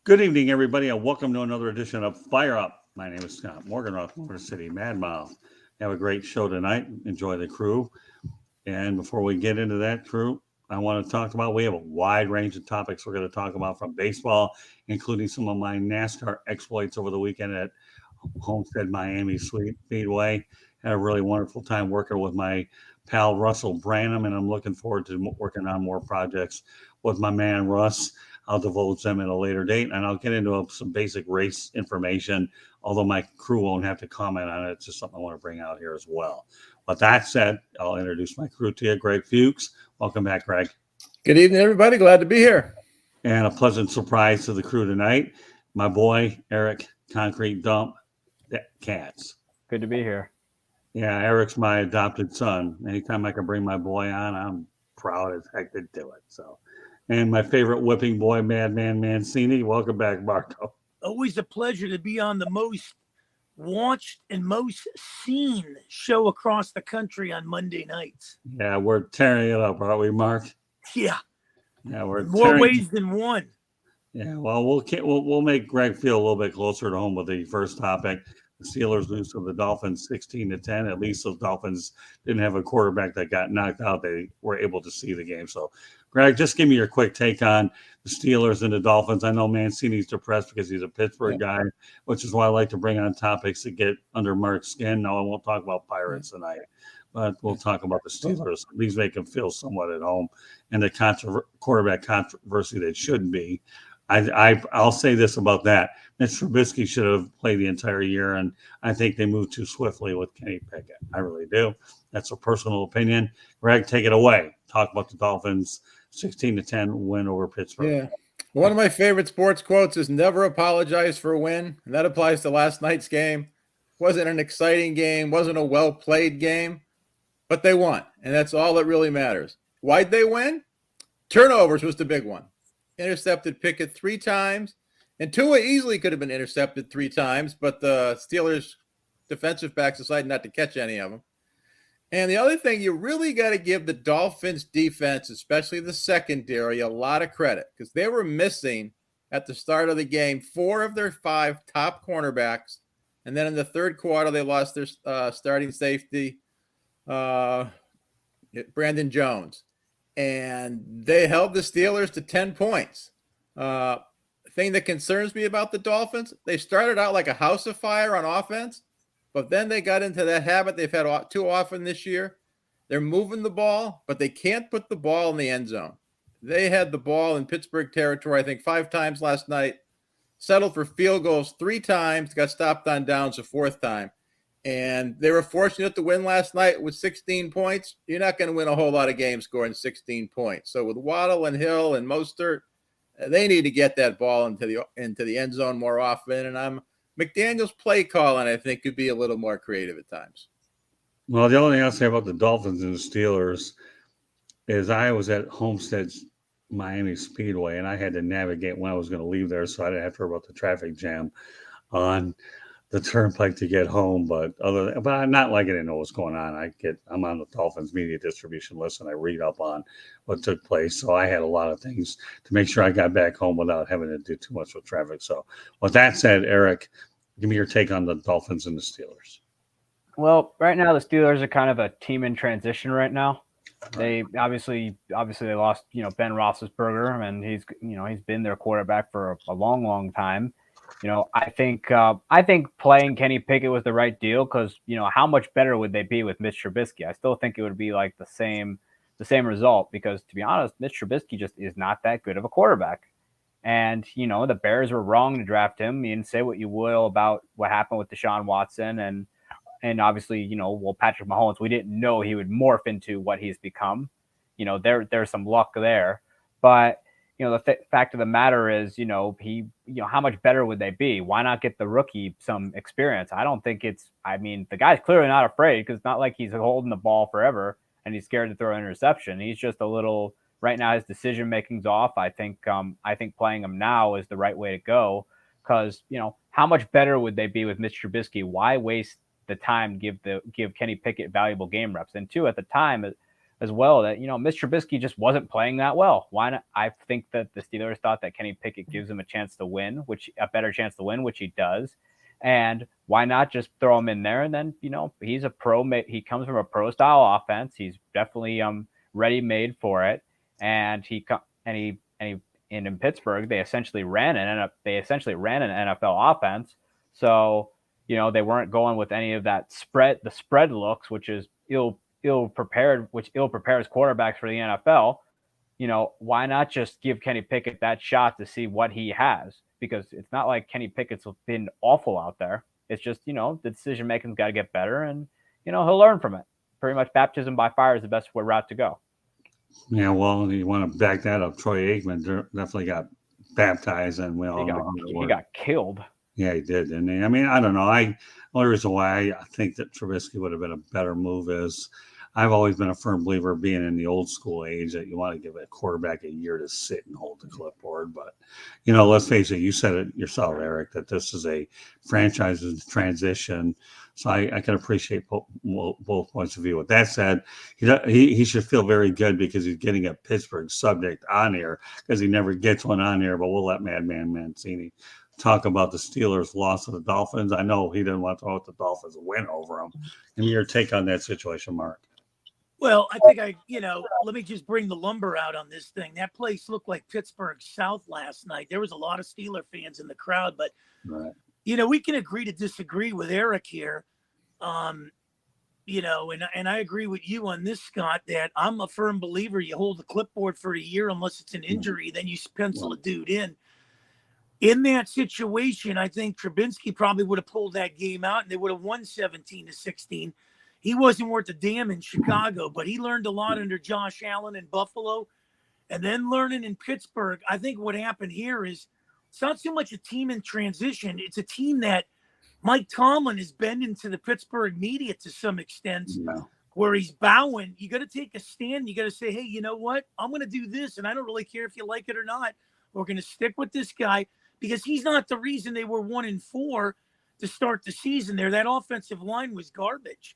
Good evening, everybody, and welcome to another edition of Fire Up. My name is Scott Morganroth, Motor City Madmouth. Have a great show tonight. Enjoy the crew. And before we get into that crew, I want to talk about we have a wide range of topics we're going to talk about from baseball, including some of my NASCAR exploits over the weekend at Homestead-Miami Speedway. Had a really wonderful time working with my pal Russell Branham, and I'm looking forward to working on more projects with my man Russ. I'll divulge them at a later date, and I'll get into some basic race information, although my crew won't have to comment on it. It's just something I want to bring out here as well. With that said, I'll introduce my crew to you. Greg Fuchs. Welcome back, Greg. Good evening, everybody. Glad to be here. And a pleasant surprise to the crew tonight, my boy, Eric Concrete Dump Cats. Good to be here. Yeah, Eric's my adopted son. Anytime I can bring my boy on, I'm proud as heck to do it. So, and my favorite whipping boy, Madman Mancini. Welcome back, Marco. Always a pleasure to be on the most watched and most seen show across the country on Monday nights. Yeah, we're tearing it up, aren't we, Mark? Yeah. Yeah, we're more ways than one. Yeah, well, we'll make Greg feel a little bit closer to home with the first topic. The Steelers lose to the Dolphins 16-10. At least those Dolphins didn't have a quarterback that got knocked out. They were able to see the game. So, Greg, just give me your quick take on the Steelers and the Dolphins. I know Mancini's depressed because he's a Pittsburgh guy, which is why I like to bring on topics that get under Mark's skin. No, I won't talk about Pirates tonight, but we'll talk about the Steelers. These make him feel somewhat at home, and the quarterback controversy that should be. I'll say this about that. Mitch Trubisky should have played the entire year, and I think they moved too swiftly with Kenny Pickett. I really do. That's a personal opinion. Greg, take it away. Talk about the Dolphins' 16-10 win over Pittsburgh. Yeah. One of my favorite sports quotes is never apologize for a win, and that applies to last night's game. Wasn't an exciting game, wasn't a well-played game, but they won, and that's all that really matters. Why'd they win? Turnovers was the big one. Intercepted Pickett 3 times, and Tua easily could have been intercepted 3 times, but the Steelers defensive backs decided not to catch any of them. And the other thing, you really got to give the Dolphins defense, especially the secondary, a lot of credit because they were missing at the start of the game 4 of their 5 top cornerbacks, and then in the third quarter they lost their starting safety, Brandon Jones. And they held the Steelers to 10 points. Thing that concerns me about the Dolphins, they started out like a house of fire on offense, but then they got into that habit they've had too often this year. They're moving the ball, but they can't put the ball in the end zone. They had the ball in Pittsburgh territory, I think, 5 times last night, settled for field goals 3 times, got stopped on downs a 4th time. And they were fortunate to win last night with 16 points. You're not going to win a whole lot of games scoring 16 points. So with Waddle and Hill and Mostert, they need to get that ball into the end zone more often. And McDaniel's play calling, I think, could be a little more creative at times. Well, the only thing I'll say about the Dolphins and the Steelers is I was at Homestead-Miami Speedway, and I had to navigate when I was going to leave there, so I didn't have to worry about the traffic jam on the turnpike to get home, but I'm not like I didn't know what's going on. I'm on the Dolphins media distribution list and I read up on what took place. So I had a lot of things to make sure I got back home without having to do too much with traffic. So with that said, Eric, give me your take on the Dolphins and the Steelers. Well, right now the Steelers are kind of a team in transition right now. They obviously they lost, Ben Roethlisberger, and he's been their quarterback for a long, long time. I think playing Kenny Pickett was the right deal because, how much better would they be with Mitch Trubisky? I still think it would be like the same result because, to be honest, Mitch Trubisky just is not that good of a quarterback. And, the Bears were wrong to draft him. You can say what you will about what happened with Deshaun Watson and obviously, Patrick Mahomes, we didn't know he would morph into what he's become. There's some luck there. But the fact of the matter is, how much better would they be? Why not get the rookie some experience? I don't think the guy's clearly not afraid because it's not like he's holding the ball forever and he's scared to throw an interception. He's just a little, right now his decision making's off. I think playing him now is the right way to go because, how much better would they be with Mitch Trubisky? Why waste the time to give Kenny Pickett valuable game reps? And 2, at the time, as well that, Mr. Trubisky just wasn't playing that well. Why not? I think that the Steelers thought that Kenny Pickett gives him a chance to win, a better chance to win, which he does. And why not just throw him in there? And then, he's a pro. He comes from a pro style offense. He's definitely ready made for it. And in Pittsburgh, they essentially ran an NFL offense. So, they weren't going with any of that the spread looks, which is ill prepared, which ill prepares quarterbacks for the NFL. Why not just give Kenny Pickett that shot to see what he has? Because it's not like Kenny Pickett's been awful out there. It's just, the decision making's got to get better, and, he'll learn from it. Pretty much baptism by fire is the best route to go. Yeah, well, you want to back that up. Troy Aikman definitely got baptized, and we all he got killed. Yeah, he did, didn't he? I mean, I don't know. The only reason why I think that Trubisky would have been a better move is I've always been a firm believer of being in the old school age that you want to give a quarterback a year to sit and hold the clipboard. But, let's face it, you said it yourself, Eric, that this is a franchise transition. So I can appreciate both points of view. With that said, he should feel very good because he's getting a Pittsburgh subject on here because he never gets one on here. But we'll let Madman Mancini talk about the Steelers' loss to the Dolphins. I know he didn't want to throw out the Dolphins a win over them. And your take on that situation, Mark? Well, I think let me just bring the lumber out on this thing. That place looked like Pittsburgh South last night. There was a lot of Steeler fans in the crowd, but, right. We can agree to disagree with Eric here. And I agree with you on this, Scott, that I'm a firm believer you hold the clipboard for a year unless it's an injury, then you pencil a dude in. In that situation, I think Trubisky probably would have pulled that game out and they would have won 17-16. He wasn't worth a damn in Chicago, but he learned a lot under Josh Allen in Buffalo. And then learning in Pittsburgh, I think what happened here is it's not so much a team in transition. It's a team that Mike Tomlin is bending to the Pittsburgh media to some extent, where he's bowing. You got to take a stand. You got to say, hey, you know what? I'm going to do this, and I don't really care if you like it or not. We're going to stick with this guy because he's not the reason they were 1-4 to start the season there. That offensive line was garbage.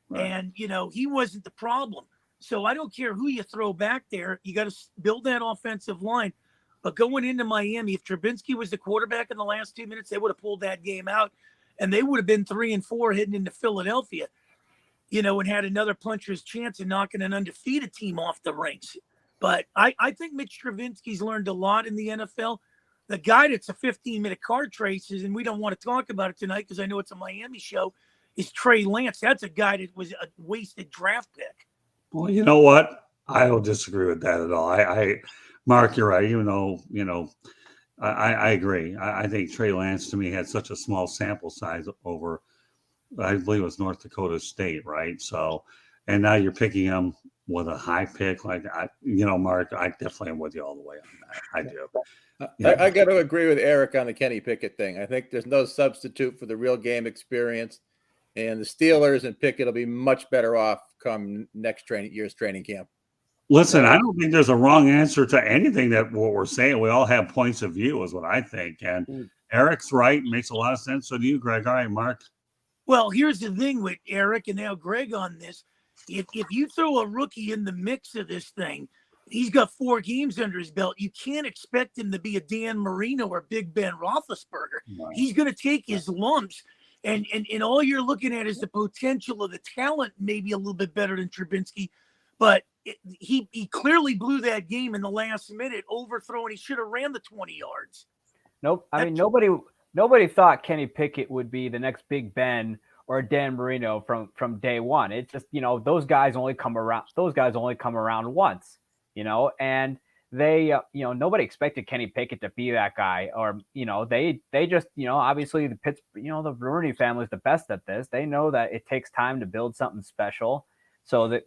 Right. And, he wasn't the problem. So I don't care who you throw back there. You got to build that offensive line. But going into Miami, if Trubisky was the quarterback in the last 2 minutes, they would have pulled that game out. And they would have been 3-4 heading into Philadelphia, and had another puncher's chance of knocking an undefeated team off the ranks. But I think Mitch Trubisky's learned a lot in the NFL. The guy that's a 15-minute car traces, and we don't want to talk about it tonight because I know it's a Miami show, is Trey Lance. That's a guy that was a wasted draft pick. Well, you know what? I don't disagree with that at all. Mark, you're right. Even though, I agree. I think Trey Lance to me had such a small sample size over, I believe it was North Dakota State, right? So, and now you're picking him with a high pick. Like, Mark, I definitely am with you all the way on that. I do. I got to agree with Eric on the Kenny Pickett thing. I think there's no substitute for the real game experience. And the Steelers and Pickett will be much better off come next year's training camp. Listen, I don't think there's a wrong answer to anything that what we're saying. We all have points of view is what I think. And Eric's right. Makes a lot of sense. So do you, Greg. All right, Mark. Well, here's the thing with Eric and now Greg on this. If you throw a rookie in the mix of this thing, he's got 4 games under his belt. You can't expect him to be a Dan Marino or Big Ben Roethlisberger. Right. He's going to take his lumps. And all you're looking at is the potential of the talent, maybe a little bit better than Trubisky. But he clearly blew that game in the last minute, overthrowing. He should have ran the 20 yards. Nope. I mean, nobody thought Kenny Pickett would be the next Big Ben or Dan Marino from day one. It's just, those guys only come around once, and they, nobody expected Kenny Pickett to be that guy, or, they just, obviously the the Rooney family is the best at this. They know that it takes time to build something special. So that,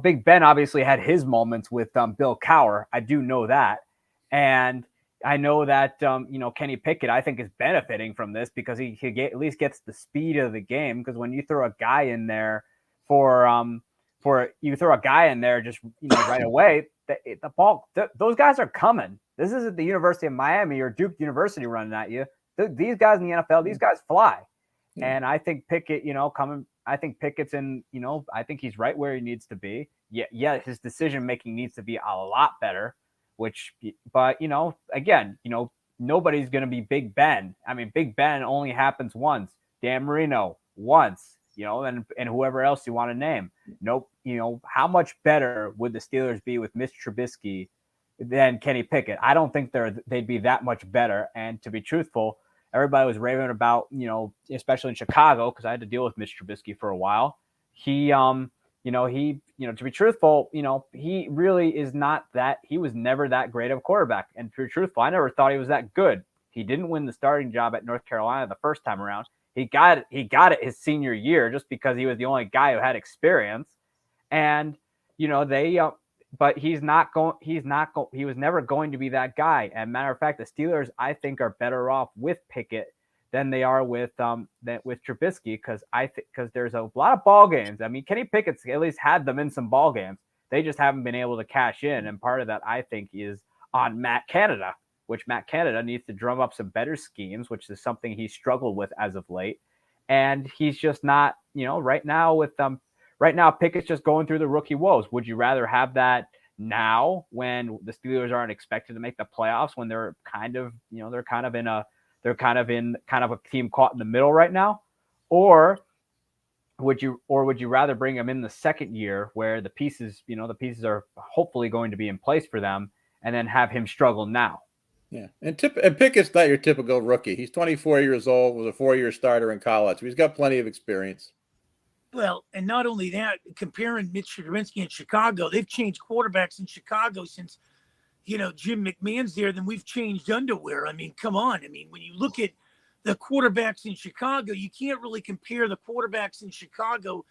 Big Ben obviously had his moments with Bill Cowher. I do know that. And I know that, Kenny Pickett, I think, is benefiting from this because he at least gets the speed of the game. Because when you throw a guy in there just, right away, the ball, those guys are coming. This isn't the University of Miami or Duke University running at you. These guys in the NFL, these guys fly. And I think Pickett, Pickett's in, I think he's right where he needs to be. Yeah, his decision making needs to be a lot better. But again, nobody's going to be Big Ben. I mean, Big Ben only happens once. Dan Marino once, and whoever else you want to name. Nope. How much better would the Steelers be with Mitch Trubisky than Kenny Pickett? I don't think they'd be that much better. And to be truthful, everybody was raving about, especially in Chicago, because I had to deal with Mitch Trubisky for a while. To be truthful, he really is not that. He was never that great of a quarterback. And to be truthful, I never thought he was that good. He didn't win the starting job at North Carolina the first time around. He got it his senior year just because he was the only guy who had experience. And but he was never going to be that guy. And matter of fact, the Steelers, I think, are better off with Pickett than they are with Trubisky, because there's a lot of ball games. I mean, Kenny Pickett's at least had them in some ball games. They just haven't been able to cash in, and part of that, I think, is on Matt Canada, which Matt Canada needs to drum up some better schemes, which is something he struggled with as of late. And he's just not, right now Pickett's just going through the rookie woes. Would you rather have that now when the Steelers aren't expected to make the playoffs, when they're kind of in a team caught in the middle right now? Or would you rather bring him in the second year where the pieces are hopefully going to be in place for them, and then have him struggle now? Yeah, and Pickett's not your typical rookie. He's 24 years old, was a 4-year starter in college. He's got plenty of experience. Well, and not only that, comparing Mitch Trubisky in Chicago, they've changed quarterbacks in Chicago since, Jim McMahon's there, then we've changed underwear. I mean, come on. I mean, when you look at the quarterbacks in Chicago, you can't really compare the quarterbacks in Chicago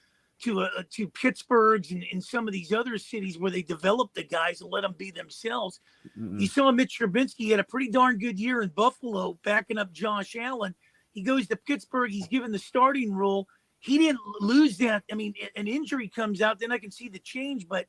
to Pittsburgh's and some of these other cities where they develop the guys and let them be themselves. Mm-hmm. You saw Mitch Trubisky had a pretty darn good year in Buffalo, backing up Josh Allen. He goes to Pittsburgh. He's given the starting role. He didn't lose that. I mean, an injury comes out, then I can see the change. But,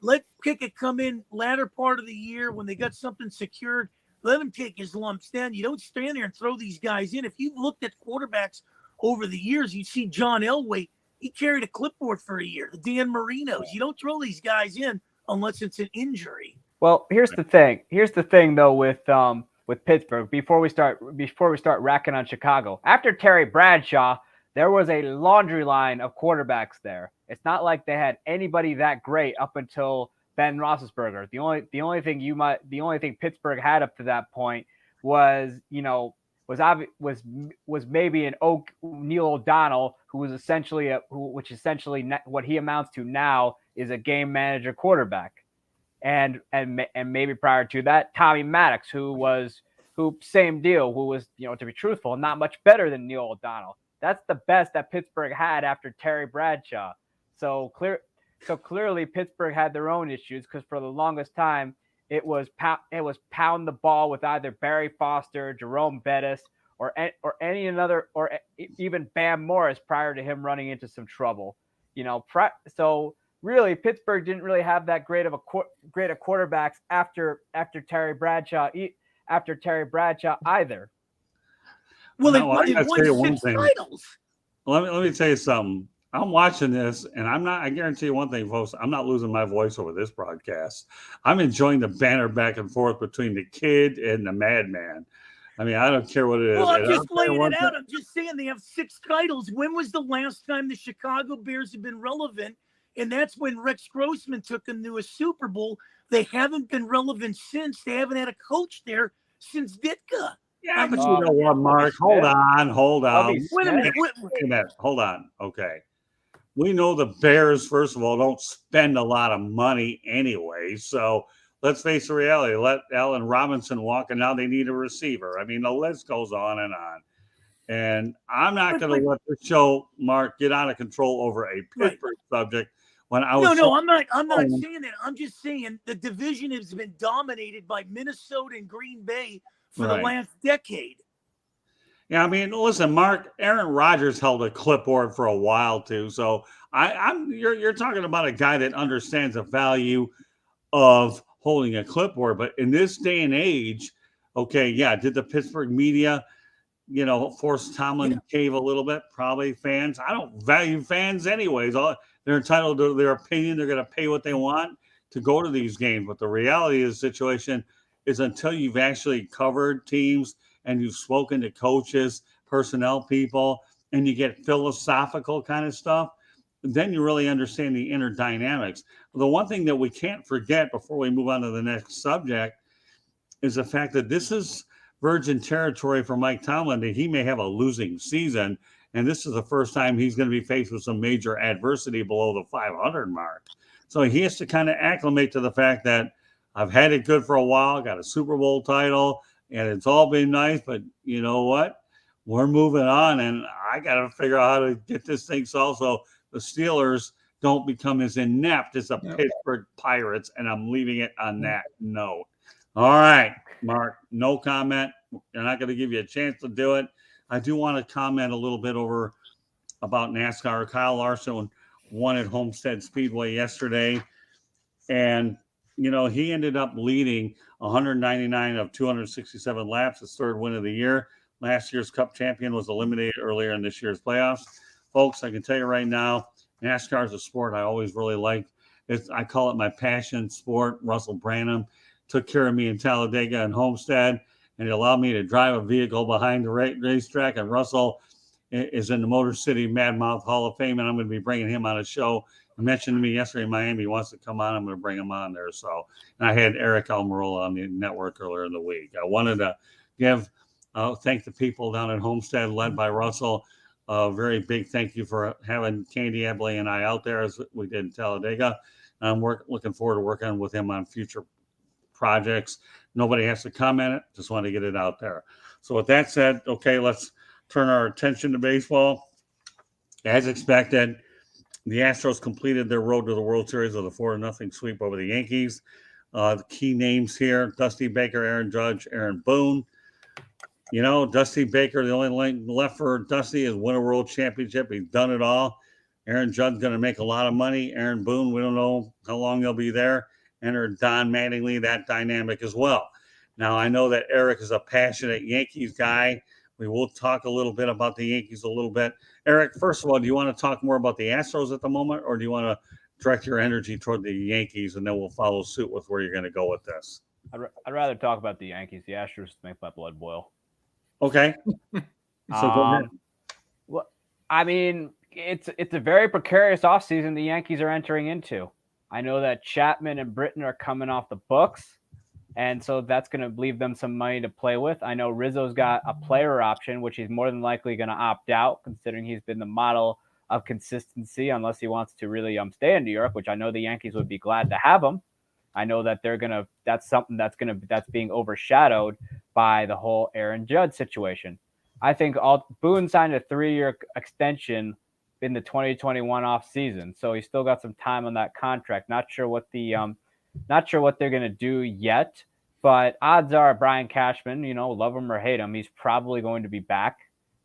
let Pickett come in latter part of the year when they got something secured. Let him take his lumps then. You don't stand there and throw these guys in. If you've looked at quarterbacks over the years, you see John Elway. He carried a clipboard for a year. The Dan Marinos. You don't throw these guys in unless it's an injury. Well, here's the thing. Here's the thing, though, with Pittsburgh. Before we start racking on Chicago, after Terry Bradshaw, there was a laundry line of quarterbacks there. It's not like they had anybody that great up until Ben Roethlisberger. The only thing Pittsburgh had up to that point was maybe an Neil O'Donnell, which essentially what he amounts to now is a game manager quarterback, and maybe prior to that, Tommy Maddox, who same deal, who was, to be truthful, not much better than Neil O'Donnell. That's the best that Pittsburgh had after Terry Bradshaw. So clearly Pittsburgh had their own issues, because for the longest time it was pound the ball with either Barry Foster, Jerome Bettis, or any another, or even Bam Morris prior to him running into some trouble. So really Pittsburgh didn't really have that great of quarterbacks after Terry Bradshaw either. Well, they won 6 titles. Let me tell you something. I'm watching this, and I guarantee you one thing, folks, I'm not losing my voice over this broadcast. I'm enjoying the banter back and forth between the kid and the madman. I mean, I don't care what it is. Well, I'm just laying it out. I'm just saying they have 6 titles. When was the last time the Chicago Bears have been relevant? And that's when Rex Grossman took them to a Super Bowl. They haven't been relevant since. They haven't had a coach there since Ditka. Yeah, but you know what, Mark? Hold on. Wait a minute. Hold on. Okay. We know the Bears, first of all, don't spend a lot of money anyway. So let's face the reality. Let Allen Robinson walk, and now they need a receiver. I mean, the list goes on and on. And I'm not going to let the show, Mark, get out of control over a Pittsburgh subject. When I was I'm not saying that. I'm just saying the division has been dominated by Minnesota and Green Bay for the last decade. Yeah, I mean, listen, Mark, Aaron Rodgers held a clipboard for a while too. So you're talking about a guy that understands the value of holding a clipboard. But in this day and age, okay, yeah, did the Pittsburgh media force Tomlin to cave a little bit. Probably fans. I don't value fans anyways. They're entitled to their opinion. They're going to pay what they want to go to these games. But the reality of the situation is until you've actually covered teams and you've spoken to coaches, personnel people, and you get philosophical kind of stuff, then you really understand the inner dynamics. The one thing that we can't forget before we move on to the next subject is the fact that this is virgin territory for Mike Tomlin, that he may have a losing season. And this is the first time he's going to be faced with some major adversity below the 500 mark. So he has to kind of acclimate to the fact that I've had it good for a while, got a Super Bowl title, and it's all been nice. But you know what? We're moving on, and I got to figure out how to get this thing solved so the Steelers don't become as inept as the Pittsburgh Pirates. And I'm leaving it on that note. All right, Mark, no comment. They're not going to give you a chance to do it. I do want to comment a little bit about NASCAR. Kyle Larson won at Homestead Speedway yesterday, and he ended up leading 199 of 267 laps, his third win of the year. Last year's Cup champion was eliminated earlier in this year's playoffs. Folks, I can tell you right now, NASCAR is a sport I always really liked. I call it my passion sport. Russell Branham took care of me in Talladega and Homestead, and he allowed me to drive a vehicle behind the racetrack. And Russell is in the Motor City Mad Mouth Hall of Fame, and I'm going to be bringing him on a show. He mentioned to me yesterday in Miami he wants to come on. I'm going to bring him on there. So, and I had Eric Almirola on the network earlier in the week. I wanted to thank the people down at Homestead, led by Russell. A very big thank you for having Candy Abley and I out there as we did in Talladega. I'm looking forward to working with him on future projects. Nobody has to comment it. Just want to get it out there. So with that said, okay, let's turn our attention to baseball. As expected, the Astros completed their road to the World Series with a 4-0 sweep over the Yankees. The key names here: Dusty Baker, Aaron Judge, Aaron Boone. Dusty Baker, the only left for Dusty is win a world championship. He's done it all. Aaron Judge's going to make a lot of money. Aaron Boone, we don't know how long he'll be there. Enter Don Mattingly, that dynamic as well. Now, I know that Eric is a passionate Yankees guy. We will talk a little bit about the Yankees a little bit. Eric, first of all, do you want to talk more about the Astros at the moment, or do you want to direct your energy toward the Yankees, and then we'll follow suit with where you're going to go with this? I'd rather talk about the Yankees. The Astros make my blood boil. Okay. So go ahead. Well, I mean, it's a very precarious offseason the Yankees are entering into. I know that Chapman and Britton are coming off the books, and so that's going to leave them some money to play with. I know Rizzo's got a player option, which he's more than likely going to opt out, considering he's been the model of consistency, unless he wants to really stay in New York, which I know the Yankees would be glad to have him. I know that that's something that's being overshadowed by the whole Aaron Judge situation. I think Boone signed a 3-year extension in the 2021 off season, so he's still got some time on that contract. Not sure what they're gonna do yet, but odds are Brian Cashman, love him or hate him, he's probably going to be back.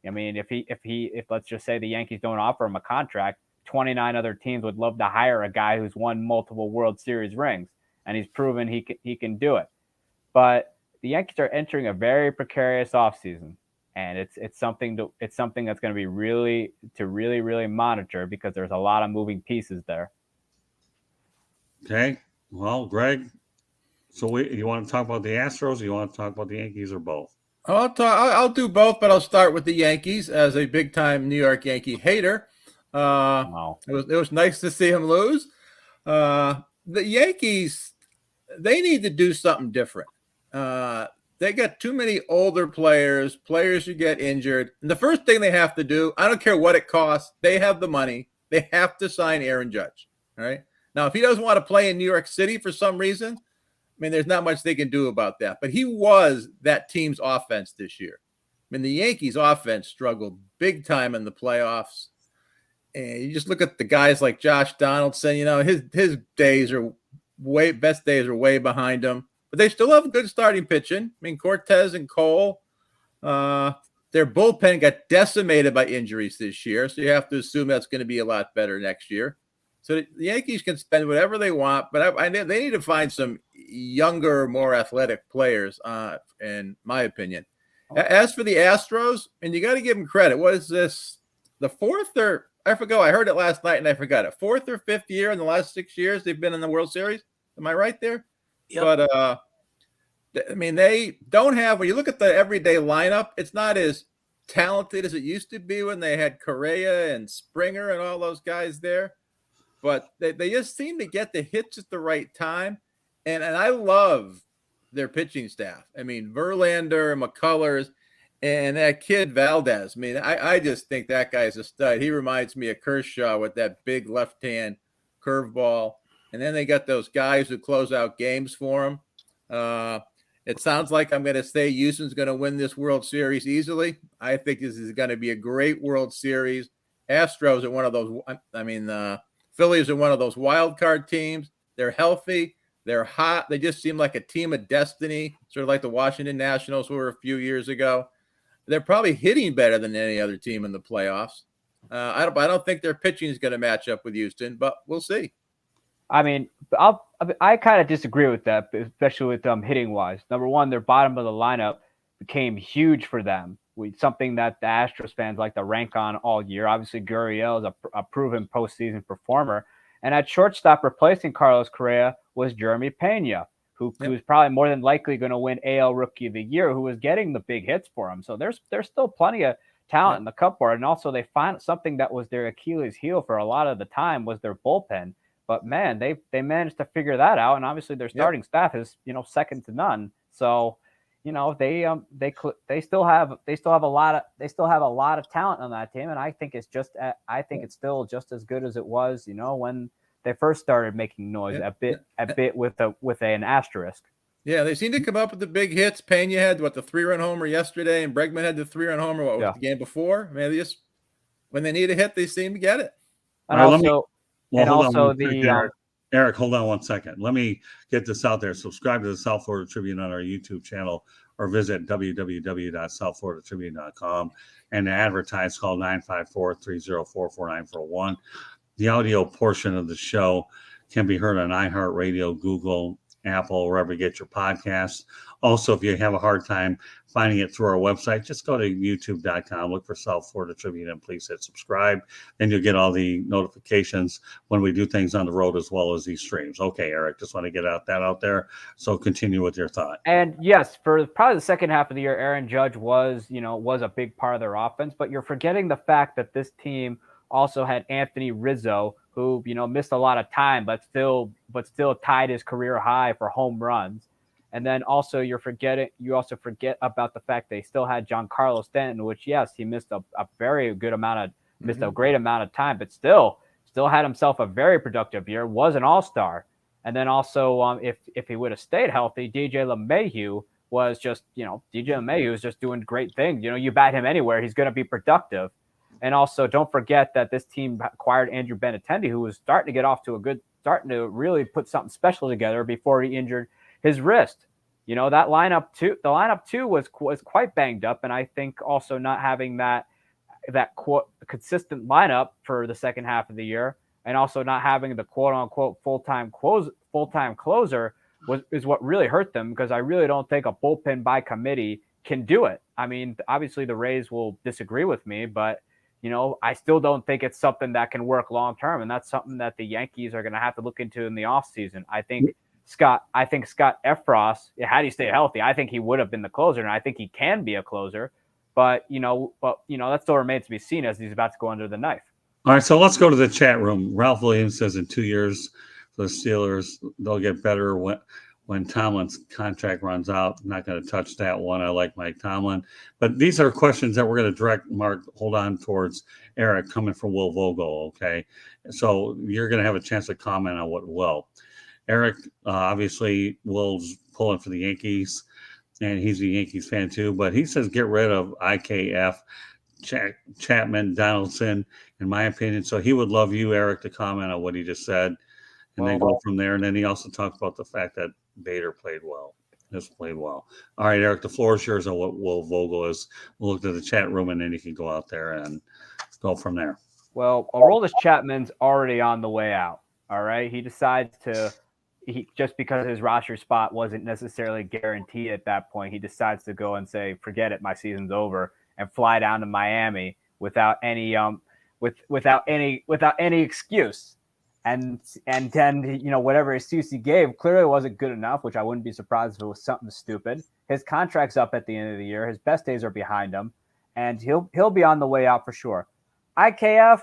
I mean, if let's just say the Yankees don't offer him a contract, 29 other teams would love to hire a guy who's won multiple World Series rings, and he's proven he can do it. But the Yankees are entering a very precarious offseason. And it's something that's going to be really monitor, because there's a lot of moving pieces there. Okay. Well, Greg, so you want to talk about the Astros, or you want to talk about the Yankees, or both? I'll do both, but I'll start with the Yankees as a big-time New York Yankee hater. Wow. It was nice to see him lose. The Yankees, they need to do something different. They got too many older players who get injured. And the first thing they have to do, I don't care what it costs, they have the money. They have to sign Aaron Judge. All right. Now, if he doesn't want to play in New York City for some reason, I mean, there's not much they can do about that. But he was that team's offense this year. I mean, the Yankees' offense struggled big time in the playoffs. And you just look at the guys like Josh Donaldson, his days are best days are way behind him. But they still have good starting pitching. I mean, Cortez and Cole, their bullpen got decimated by injuries this year, so you have to assume that's going to be a lot better next year. So the Yankees can spend whatever they want, but they need to find some younger, more athletic players, in my opinion. As for the Astros, and you got to give them credit. What is this? The fourth or I forgot. I heard it last night and I forgot it. Fourth or fifth year in the last 6 years they've been in the World Series. Am I right there? Yep. But I mean, they don't have. When you look at the everyday lineup, it's not as talented as it used to be when they had Correa and Springer and all those guys there. But they just seem to get the hits at the right time, and I love their pitching staff. I mean, Verlander, McCullers, and that kid Valdez. I mean, I just think that guy's a stud. He reminds me of Kershaw with that big left-hand curveball. And then they got those guys who close out games for him. It sounds like I'm going to say Houston's going to win this World Series easily. I think this is going to be a great World Series. Astros are one of those. Phillies are one of those wild card teams. They're healthy. They're hot. They just seem like a team of destiny, sort of like the Washington Nationals were a few years ago. They're probably hitting better than any other team in the playoffs. I don't think their pitching is going to match up with Houston, but we'll see. I mean, I kind of disagree with that, especially with hitting wise. Number one, their bottom of the lineup became huge for them. Something that the Astros fans like to rank on all year. Obviously, Gurriel is a proven postseason performer. And at shortstop, replacing Carlos Correa was Jeremy Pena, who's probably more than likely going to win AL Rookie of the Year, who was getting the big hits for him. So there's still plenty of talent in the cupboard. And also they find something that was their Achilles heel for a lot of the time was their bullpen. But man, they managed to figure that out, and obviously their starting staff is second to none. So, they still have a lot of talent on that team, and I think it's still just as good as it was, when they first started making noise. A bit with an asterisk. Yeah, they seem to come up with the big hits. Pena had the 3-run homer yesterday, and Bregman had the 3-run homer the game before. I mean, they just when they need a hit, they seem to get it. And Eric, hold on one second. Let me get this out there. Subscribe to the South Florida Tribune on our YouTube channel or visit www.southfloridatribune.com. And the advertise call 954-304-4941. The audio portion of the show can be heard on iHeartRadio, Google, Apple, wherever you get your podcasts. Also, if you have a hard time finding it through our website, just go to youtube.com, look for South Florida Tribune, and please hit subscribe. And you'll get all the notifications when we do things on the road as well as these streams. Okay, Eric, just want to get that out there. So continue with your thought. And yes, for probably the second half of the year, Aaron Judge was a big part of their offense, but you're forgetting the fact that this team also had Anthony Rizzo, who missed a lot of time, but still tied his career high for home runs. And then also you also forget about the fact they still had Giancarlo Stanton, which yes, he missed a great amount of time, but still had himself a very productive year, was an all-star. And then also if he would have stayed healthy, DJ LeMahieu was just doing great things. You bat him anywhere, he's going to be productive. And also, don't forget that this team acquired Andrew Benintendi, who was starting to really put something special together before he injured his wrist. The lineup too was quite banged up, and I think also not having that consistent lineup for the second half of the year, and also not having the quote unquote full-time closer is what really hurt them, because I really don't think a bullpen by committee can do it. I mean, obviously the Rays will disagree with me, but I still don't think it's something that can work long term, and that's something that the Yankees are going to have to look into in the offseason. I think Scott Effross, had he stayed healthy, I think he would have been the closer, and I think he can be a closer. But that still remains to be seen as he's about to go under the knife. All right, so let's go to the chat room. Ralph Williams says in 2 years for the Steelers, they'll get better when Tomlin's contract runs out. I'm not going to touch that one. I like Mike Tomlin. But these are questions that we're going to direct, Mark, hold on, towards Eric, coming from Will Vogel, okay? So you're going to have a chance to comment on what Will. Eric, obviously, Will's pulling for the Yankees, and he's a Yankees fan too, but he says get rid of IKF, Chapman, Donaldson, in my opinion. So he would love you, Eric, to comment on what he just said, and then go from there. And then he also talked about the fact that Bader played well. All right, Eric, the floor is yours on what Will Vogel is. We'll look at the chat room, and then you can go out there and go from there. Well, Aroldis Chapman's already on the way out. All right, he decides to just because his roster spot wasn't necessarily guaranteed at that point, he decides to go and say, "Forget it, my season's over," and fly down to Miami without any without any excuse. And then whatever excuse he gave clearly wasn't good enough, which I wouldn't be surprised if it was something stupid. His contract's up at the end of the year. His best days are behind him, and he'll be on the way out for sure. IKF,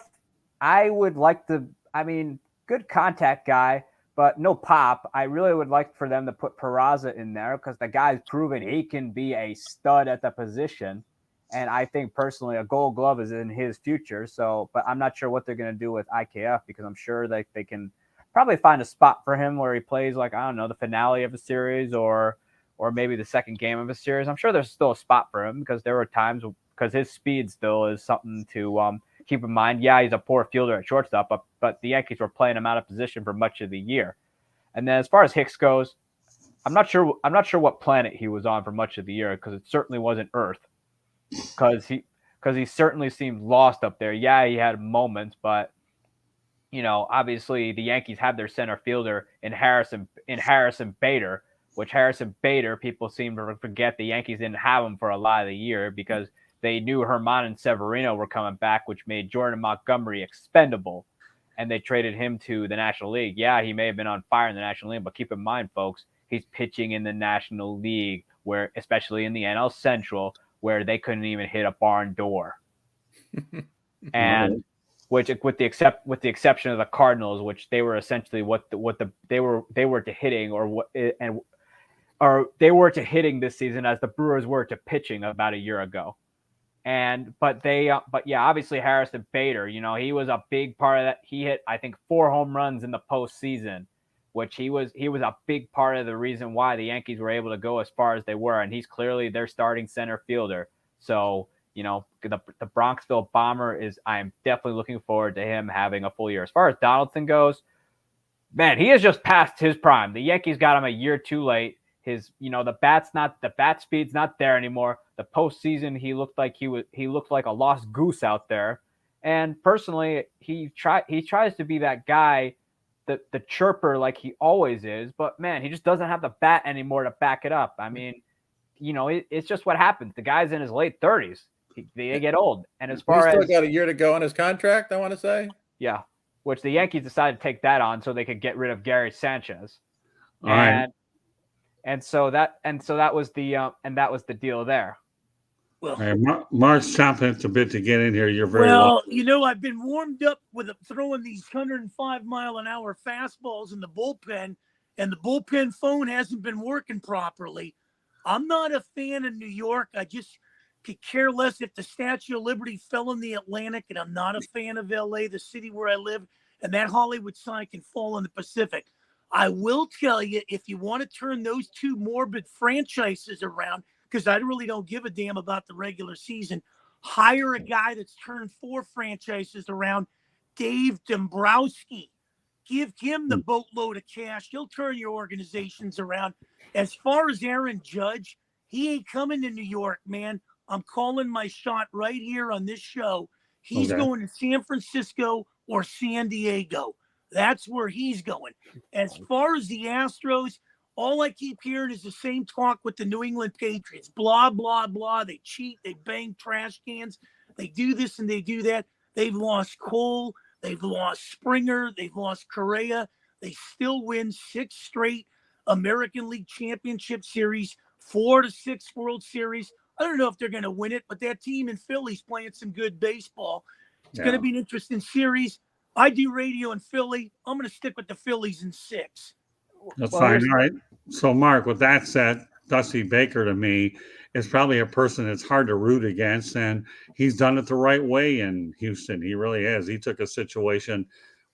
I would like to. I mean, good contact guy, but no pop. I really would like for them to put Peraza in there because the guy's proven he can be a stud at the position. And I think personally a Gold Glove is in his future. So, but I'm not sure what they're going to do with IKF because I'm sure they can probably find a spot for him where he plays like, I don't know, the finale of a series or maybe the second game of a series. I'm sure there's still a spot for him because there were times because his speed still is something to keep in mind. Yeah, he's a poor fielder at shortstop, but the Yankees were playing him out of position for much of the year. And then as far as Hicks goes, I'm not sure what planet he was on for much of the year because it certainly wasn't Earth. Because he certainly seemed lost up there. Yeah, he had moments, but obviously the Yankees have their center fielder in Harrison Bader, which Harrison Bader people seem to forget the Yankees didn't have him for a lot of the year because they knew Herman and Severino were coming back, which made Jordan Montgomery expendable, and they traded him to the National League. Yeah, he may have been on fire in the National League, but keep in mind, folks, he's pitching in the National League, where especially in the NL Central, where they couldn't even hit a barn door, and which with the exception of the Cardinals, which they were essentially they were to hitting or they were to hitting this season as the Brewers were to pitching about a year ago, but yeah, obviously Harrison Bader, he was a big part of that. He hit I think 4 home runs in the postseason, which he was a big part of the reason why the Yankees were able to go as far as they were. And he's clearly their starting center fielder. So, the Bronxville Bomber I am definitely looking forward to him having a full year. As far as Donaldson goes, man, he has just passed his prime. The Yankees got him a year too late. His, the bat speed's not there anymore. The postseason, he looked like a lost goose out there. And personally, he tries to be that guy, the chirper like he always is, but man, he just doesn't have the bat anymore to back it up. I mean, it's just what happens. The guy's in his late 30s. They get old. And as far He's as still got a year to go on his contract, I want to say. Yeah, which the Yankees decided to take that on so they could get rid of Gary Sanchez. All right. And so that was the deal there. Well, All right, Mark's chomping at the bit to get in here. You're very well. I've been warmed up with throwing these 105-mile-an-hour fastballs in the bullpen, and the bullpen phone hasn't been working properly. I'm not a fan of New York. I just could care less if the Statue of Liberty fell in the Atlantic, and I'm not a fan of LA, the city where I live, and that Hollywood sign can fall in the Pacific. I will tell you, if you want to turn those two morbid franchises around, because I really don't give a damn about the regular season, hire a guy that's turned 4 franchises around, Dave Dombrowski. Give him the boatload of cash. He'll turn your organizations around. As far as Aaron Judge, he ain't coming to New York, man. I'm calling my shot right here on this show. He's going to San Francisco or San Diego. That's where he's going. As far as the Astros, all I keep hearing is the same talk with the New England Patriots. Blah, blah, blah. They cheat. They bang trash cans. They do this and they do that. They've lost Cole. They've lost Springer. They've lost Correa. They still win 6 straight American League Championship Series, 4 to 6 World Series. I don't know if they're going to win it, but that team in Philly's playing some good baseball. It's going to be an interesting series. I do radio in Philly. I'm going to stick with the Phillies in 6. That's fine. All right. So, Mark, with that said, Dusty Baker to me is probably a person that's hard to root against, and he's done it the right way in Houston. He really has. He took a situation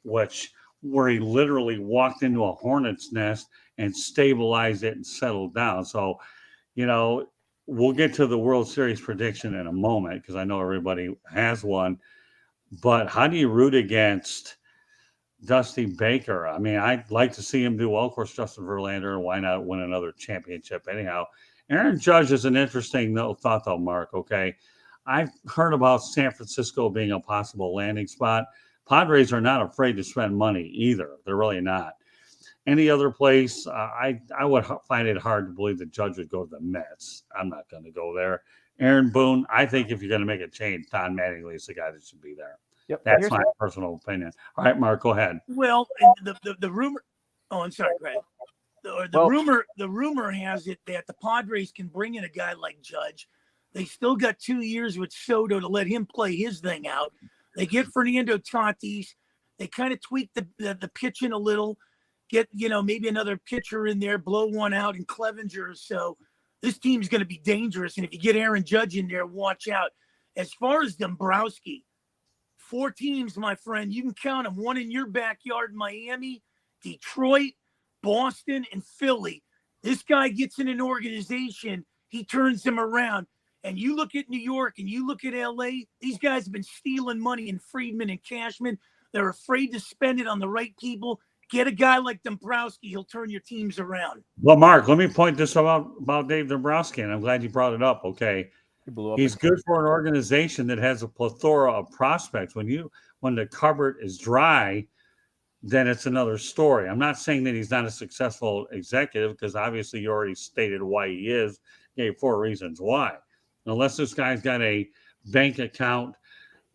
where he literally walked into a hornet's nest and stabilized it and settled down. So, we'll get to the World Series prediction in a moment because I know everybody has one. But how do you root against Dusty Baker? I mean, I'd like to see him do well. Of course, Justin Verlander, why not win another championship anyhow? Aaron Judge is an interesting thought, though, Mark, okay? I've heard about San Francisco being a possible landing spot. Padres are not afraid to spend money either. They're really not. Any other place, I would find it hard to believe the Judge would go to the Mets. I'm not going to go there. Aaron Boone, I think if you're going to make a change, Don Mattingly is the guy that should be there. Yep. That's my personal opinion. All right, Mark, go ahead. Well, the rumor. Oh, I'm sorry, Greg. The rumor has it that the Padres can bring in a guy like Judge. They still got 2 years with Soto to let him play his thing out. They get Fernando Tatis. They kind of tweak the pitching a little. Get, maybe another pitcher in there, blow one out in Clevenger. So this team's going to be dangerous. And if you get Aaron Judge in there, watch out. As far as Dombrowski, 4 teams, my friend, you can count them. One in your backyard, Miami, Detroit, Boston, and Philly. This guy gets in an organization, he turns them around. And you look at New York and you look at LA, these guys have been stealing money in Friedman and Cashman. They're afraid to spend it on the right people. Get a guy like Dombrowski, he'll turn your teams around. Well, Mark, let me point this out about Dave Dombrowski, and I'm glad you brought it up. Okay. He's good for an organization that has a plethora of prospects. When the cupboard is dry, then it's another story. I'm not saying that he's not a successful executive, because obviously you already stated why he is. Gave 4 reasons why. Unless this guy's got a bank account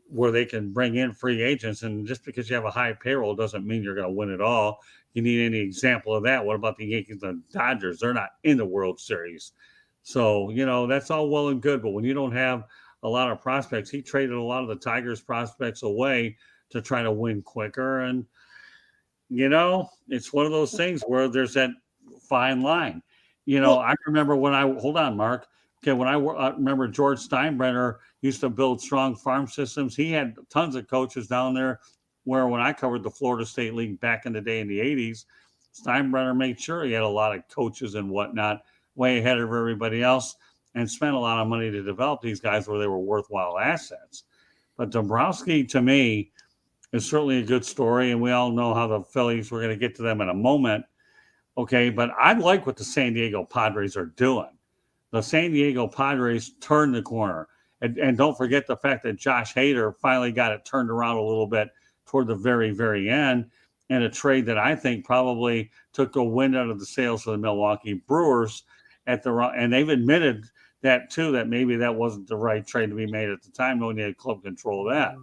where they can bring in free agents, and just because you have a high payroll doesn't mean you're going to win it all. You need any example of that? What about the Yankees and Dodgers? They're not in the World Series. So, that's all well and good, but when you don't have a lot of prospects, he traded a lot of the Tigers prospects away to try to win quicker. And, it's one of those things where there's that fine line. I remember hold on, Mark. Okay, when I remember George Steinbrenner used to build strong farm systems. He had tons of coaches down there where when I covered the Florida State League back in the day in the 80s, Steinbrenner made sure he had a lot of coaches and whatnot way ahead of everybody else and spent a lot of money to develop these guys where they were worthwhile assets. But Dombrowski, to me, is certainly a good story, and we all know how the Phillies, we're going to get to them in a moment. Okay, but I like what the San Diego Padres are doing. The San Diego Padres turned the corner. And don't forget the fact that Josh Hader finally got it turned around a little bit toward the very, very end, and a trade that I think probably took the wind out of the sails for the Milwaukee Brewers and they've admitted that too, that maybe that wasn't the right trade to be made at the time, knowing they had club control of that.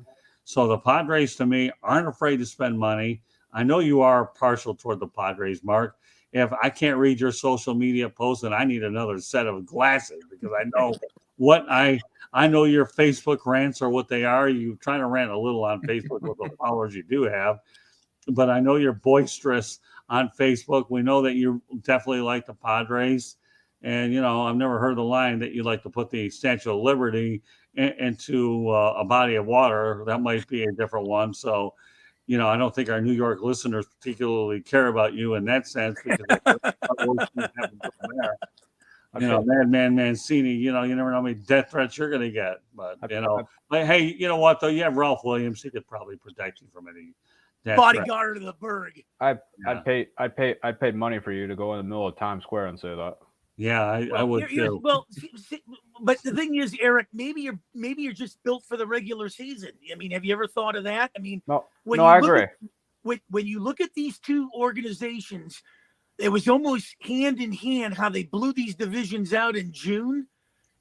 So the Padres, to me, aren't afraid to spend money. I know you are partial toward the Padres, Mark. If I can't read your social media posts, then I need another set of glasses, because I know what I know your Facebook rants are what they are. You try to rant a little on Facebook with the followers you do have, but I know you're boisterous on Facebook. We know that you definitely like the Padres. And, I've never heard the line that you like to put the Statue of Liberty into a body of water. That might be a different one. So, I don't think our New York listeners particularly care about you in that sense, because Madman Mancini, you never know how many death threats you're going to get. But, but hey, you know what, though? You have Ralph Williams. He could probably protect you from any death bodyguard of the Berg. I'd pay money for you to go in the middle of Times Square and say that. Yeah, I would too. Well, but the thing is, Eric, maybe you're just built for the regular season. I mean, have you ever thought of that? I mean, I agree. When you look at these two organizations, it was almost hand in hand how they blew these divisions out in June,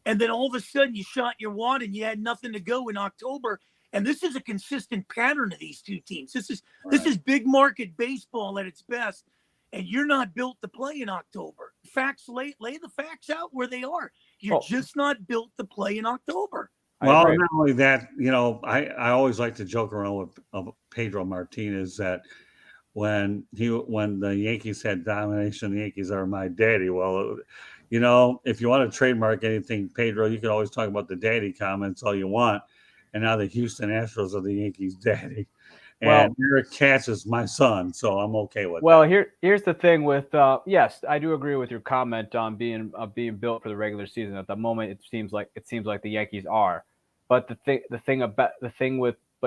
and then all of a sudden you shot your wad and you had nothing to go in October. And this is a consistent pattern of these two teams. This is big market baseball at its best. And you're not built to play in October. Facts, lay the facts out where they are. You're just not built to play in October. Well, not only that, I always like to joke around with Pedro Martinez that when the Yankees had domination, the Yankees are my daddy. Well, if you want to trademark anything, Pedro, you can always talk about the daddy comments all you want. And now the Houston Astros are the Yankees' daddy. And Eric Katz is my son, so I'm okay with that. Well, here's the thing with yes, I do agree with your comment on being built for the regular season. At the moment, it seems like the Yankees are, but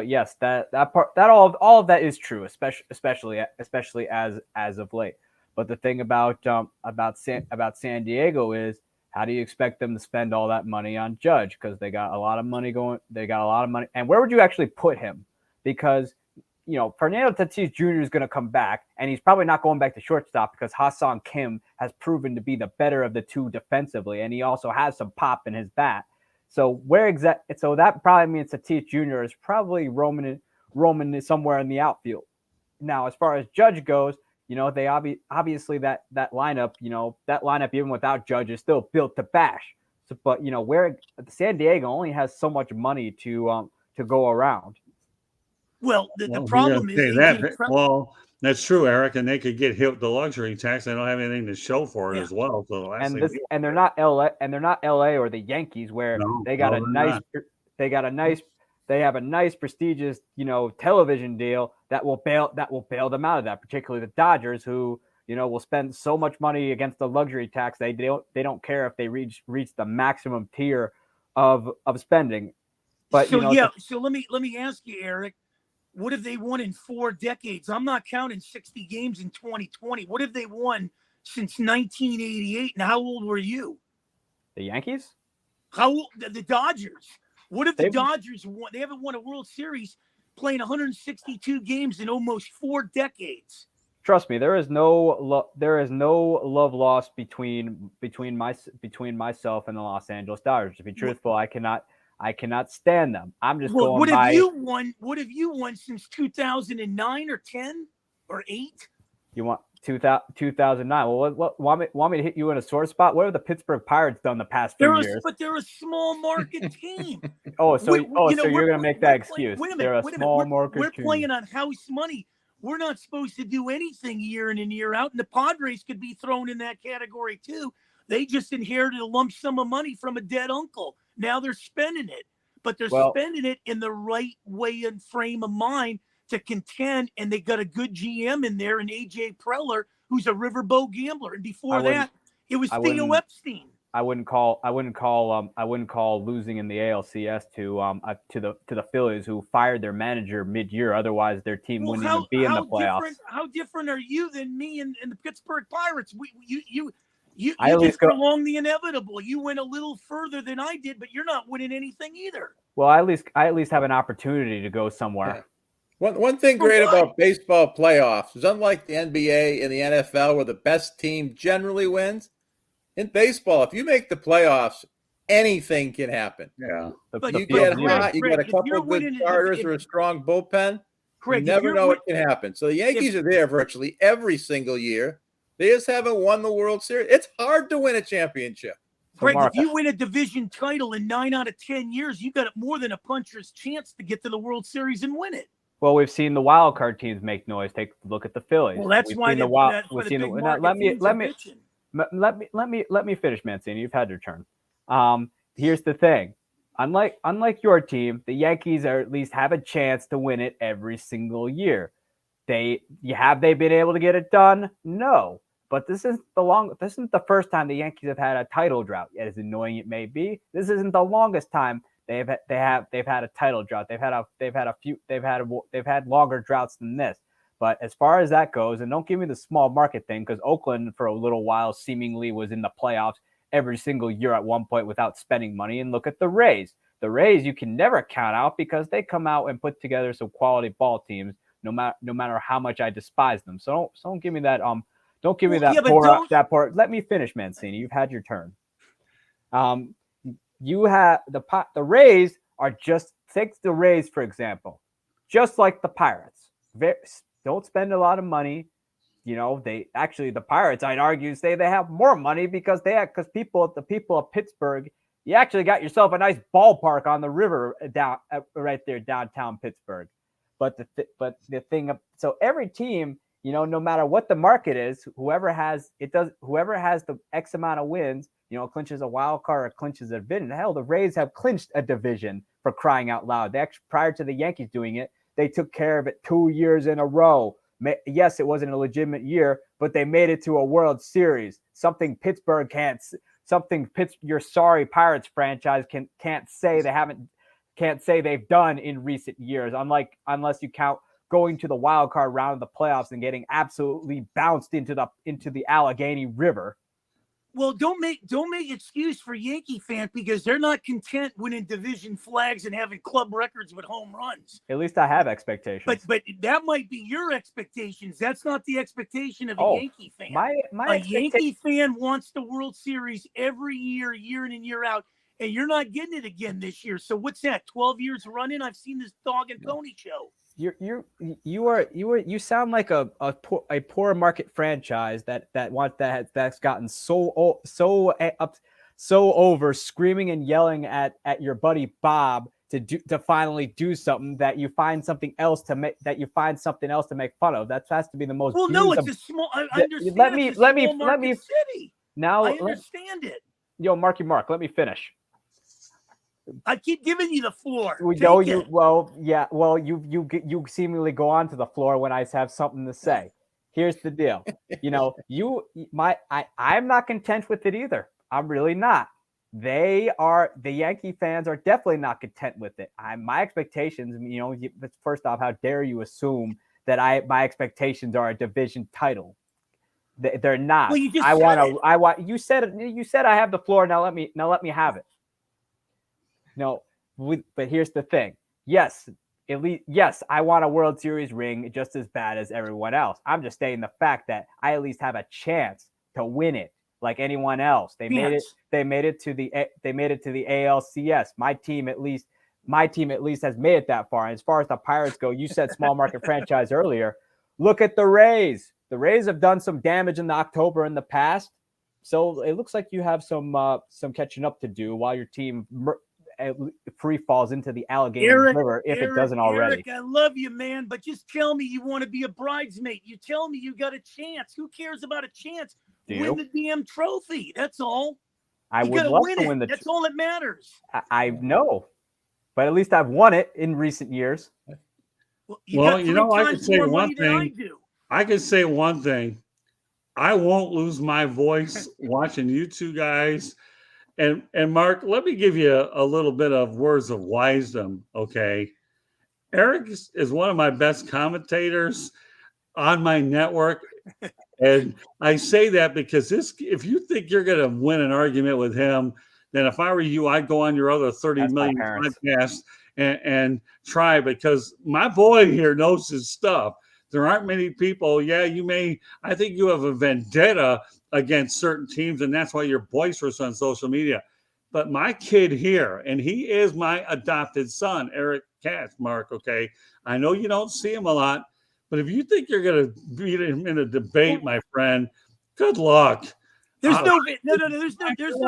yes, that part, that all of that is true, especially as of late. But the thing about San Diego is, how do you expect them to spend all that money on Judge? Because they got a lot of money going. They got a lot of money, and where would you actually put him? Because Fernando Tatis Jr. is going to come back, and he's probably not going back to shortstop because Ha-Seong Kim has proven to be the better of the two defensively, and he also has some pop in his bat. So so that probably means Tatis Jr. is probably roaming somewhere in the outfield. Now, as far as Judge goes, they obviously that lineup, even without Judge is still built to bash. So, but where San Diego only has so much money to go around. Well, the problem is that's true, Eric, and they could get hit with the luxury tax. They don't have anything to show for it as well. So they're not LA or the Yankees where they have a nice prestigious television deal that will bail them out of that, particularly the Dodgers, who will spend so much money against the luxury tax they don't care if they reach the maximum tier of spending. But so let me ask you, Eric, what have they won in 4 decades? I'm not counting 60 games in 2020. What have they won since 1988? And how old were you? The Yankees? How old? The Dodgers? What if the Dodgers won? They haven't won a World Series playing 162 games in almost 4 decades. Trust me, there is no love lost between myself and the Los Angeles Dodgers. To be truthful, I cannot stand them. I'm just going what by. What have you won since 2009 or 10 or 8? You want 2009? Well, want me to hit you in a sore spot? What have the Pittsburgh Pirates done the past few years? But they're a small market team. So you're going to make that excuse? They're a small market team. We're playing on house money. We're not supposed to do anything year in and year out, and the Padres could be thrown in that category too. They just inherited a lump sum of money from a dead uncle. Now they're spending it, but they're spending it in the right way and frame of mind to contend. And they got a good GM in there, and AJ Preller, who's a riverboat gambler. And before that, it was Theo Epstein. I wouldn't call losing in the ALCS to the Phillies, who fired their manager mid-year. Otherwise, their team wouldn't even be in the playoffs. How different are you than me and the Pittsburgh Pirates? You just prolonged the inevitable. You went a little further than I did, but you're not winning anything either. Well, I at least have an opportunity to go somewhere. Yeah. One thing great about baseball playoffs is, unlike the NBA and the NFL, where the best team generally wins, in baseball, if you make the playoffs, anything can happen. Yeah. You get hot, you got a couple of good starters or a strong bullpen. You never know what can happen. So the Yankees are there virtually every single year. They just haven't won the World Series. It's hard to win a championship. Greg, if you win a division title in 9 out of 10 years, you got more than a puncher's chance to get to the World Series and win it. Well, we've seen the wild card teams make noise. Take a look at the Phillies. Well, that's why let me finish, Mancini. You've had your turn. Here's the thing. Unlike your team, the Yankees at least have a chance to win it every single year. They been able to get it done? No. But this isn't the first time the Yankees have had a title drought. As annoying it may be, this isn't the longest time they've had a title drought. They've had longer droughts than this. But as far as that goes, and don't give me the small market thing, because Oakland for a little while seemingly was in the playoffs every single year at one point without spending money. And look at the Rays. The Rays you can never count out because they come out and put together some quality ball teams, no matter how much I despise them. So don't give me that Don't give me that part. Let me finish, Mancini. You've had your turn. You have the Rays are just, take the Rays for example, just like the Pirates. Don't spend a lot of money. The Pirates, I'd argue, say they have more money because the people of Pittsburgh, you actually got yourself a nice ballpark on the river right there downtown Pittsburgh. But the thing, so every team, no matter what the market is, whoever has the X amount of wins, clinches a wild card or clinches a division. Hell, the Rays have clinched a division, for crying out loud. They actually, prior to the Yankees doing it, they took care of it 2 years in a row. Yes, it wasn't a legitimate year, but they made it to a World Series. Something Pittsburgh can't. Your sorry Pirates franchise can't say they've done in recent years. Unless you count going to the wild card round of the playoffs and getting absolutely bounced into the Allegheny River. Well, don't make excuse for Yankee fans because they're not content winning division flags and having club records with home runs. At least I have expectations. But that might be your expectations. That's not the expectation of a Yankee fan. My Yankee fan wants the World Series every year, year in and year out, and you're not getting it again this year. So what's that? 12 years running? I've seen this dog and pony show. You sound like a poor market franchise that's gotten so over screaming and yelling at your buddy Bob to finally do something that you find something else to make fun of. That has to be the most. Well, no, it's a small. I understand. Let me city. Now I understand it. Yo, Marky Mark, let me finish. I keep giving you the floor. You seemingly go on to the floor when I have something to say. Here's the deal. I'm not content with it either. I'm really not. The Yankee fans are definitely not content with it. My expectations, first off, how dare you assume that my expectations are a division title? They're not. Well, you just you said I have the floor. Now let me have it. No, but here's the thing. Yes, I want a World Series ring just as bad as everyone else. I'm just stating the fact that I at least have a chance to win it, like anyone else. They made it to the ALCS. My team at least has made it that far. And as far as the Pirates go, you said small market franchise earlier. Look at the Rays. The Rays have done some damage in October in the past, so it looks like you have some catching up to do while your team free falls into the Allegheny River if it doesn't already. Eric, I love you, man, but just tell me you want to be a bridesmaid. You tell me you got a chance. Who cares about a chance? Win the damn trophy. That's all. I would love to win the. That's all that matters. I know, but at least I've won it in recent years. Well, I can say one thing. I can say one thing. I won't lose my voice watching you two guys. And Mark, let me give you a little bit of words of wisdom, okay? Eric is one of my best commentators on my network. And I say that because if you think you're going to win an argument with him, then if I were you, I'd go on your other 30 million podcasts and try, because my boy here knows his stuff. There aren't many people. Yeah, I think you have a vendetta against certain teams, and that's why you're boisterous on social media. But my kid here, and he is my adopted son, Eric Katz, Mark, okay? I know you don't see him a lot, but if you think you're going to beat him in a debate, my friend, good luck. There's no.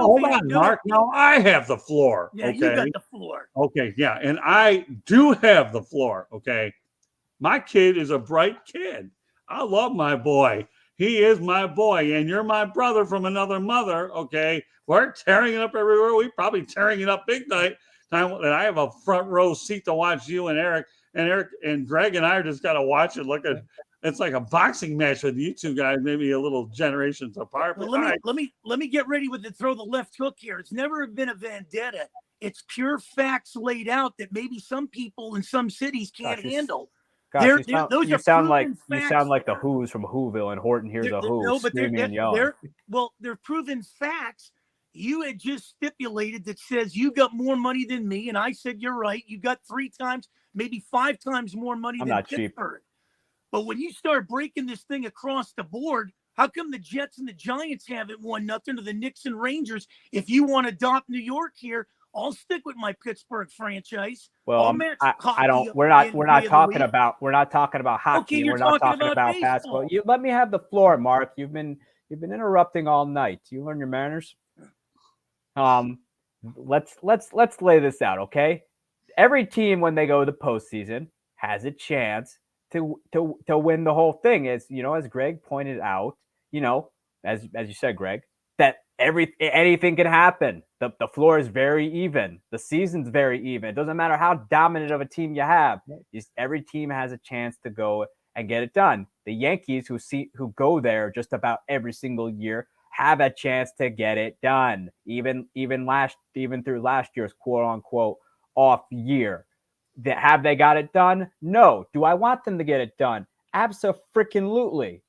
Hold on, Mark. No, I have the floor. Yeah, okay? You got the floor. Okay, yeah, and I do have the floor, okay? My kid is a bright kid. I love my boy. He is my boy, and you're my brother from another mother, okay? We're tearing it up everywhere. We're probably tearing it up big time. And I have a front row seat to watch you and Eric and Greg and I just got to watch it. It's like a boxing match with you two guys, maybe a little generations apart. Well, let me get ready to throw the left hook here. It's never been a vendetta. It's pure facts laid out that maybe some people in some cities can't handle. Gosh, you sound like the Who's from Whoville, and Horton hears a Who. No, but they're proven facts. You had just stipulated that says you got more money than me, and I said you're right. You got 3 times, maybe 5 times more money than Pittsburgh. But when you start breaking this thing across the board, how come the Jets and the Giants haven't won nothing to the Knicks and Rangers? If you want to adopt New York here, I'll stick with my Pittsburgh franchise. Well, I don't. We're not talking about hockey. Okay, we're not talking about basketball. You let me have the floor, Mark. You've been interrupting all night. You learn your manners. Let's lay this out, okay? Every team, when they go to the postseason, has a chance to win the whole thing. As Greg pointed out, as you said, Greg, that anything can happen. The floor is very even. The season's very even. It doesn't matter how dominant of a team you have. Every team has a chance to go and get it done. The Yankees, who go there just about every single year, have a chance to get it done. Even through last year's quote unquote off year. Have they got it done? No. Do I want them to get it done? Abso-freaking-lutely.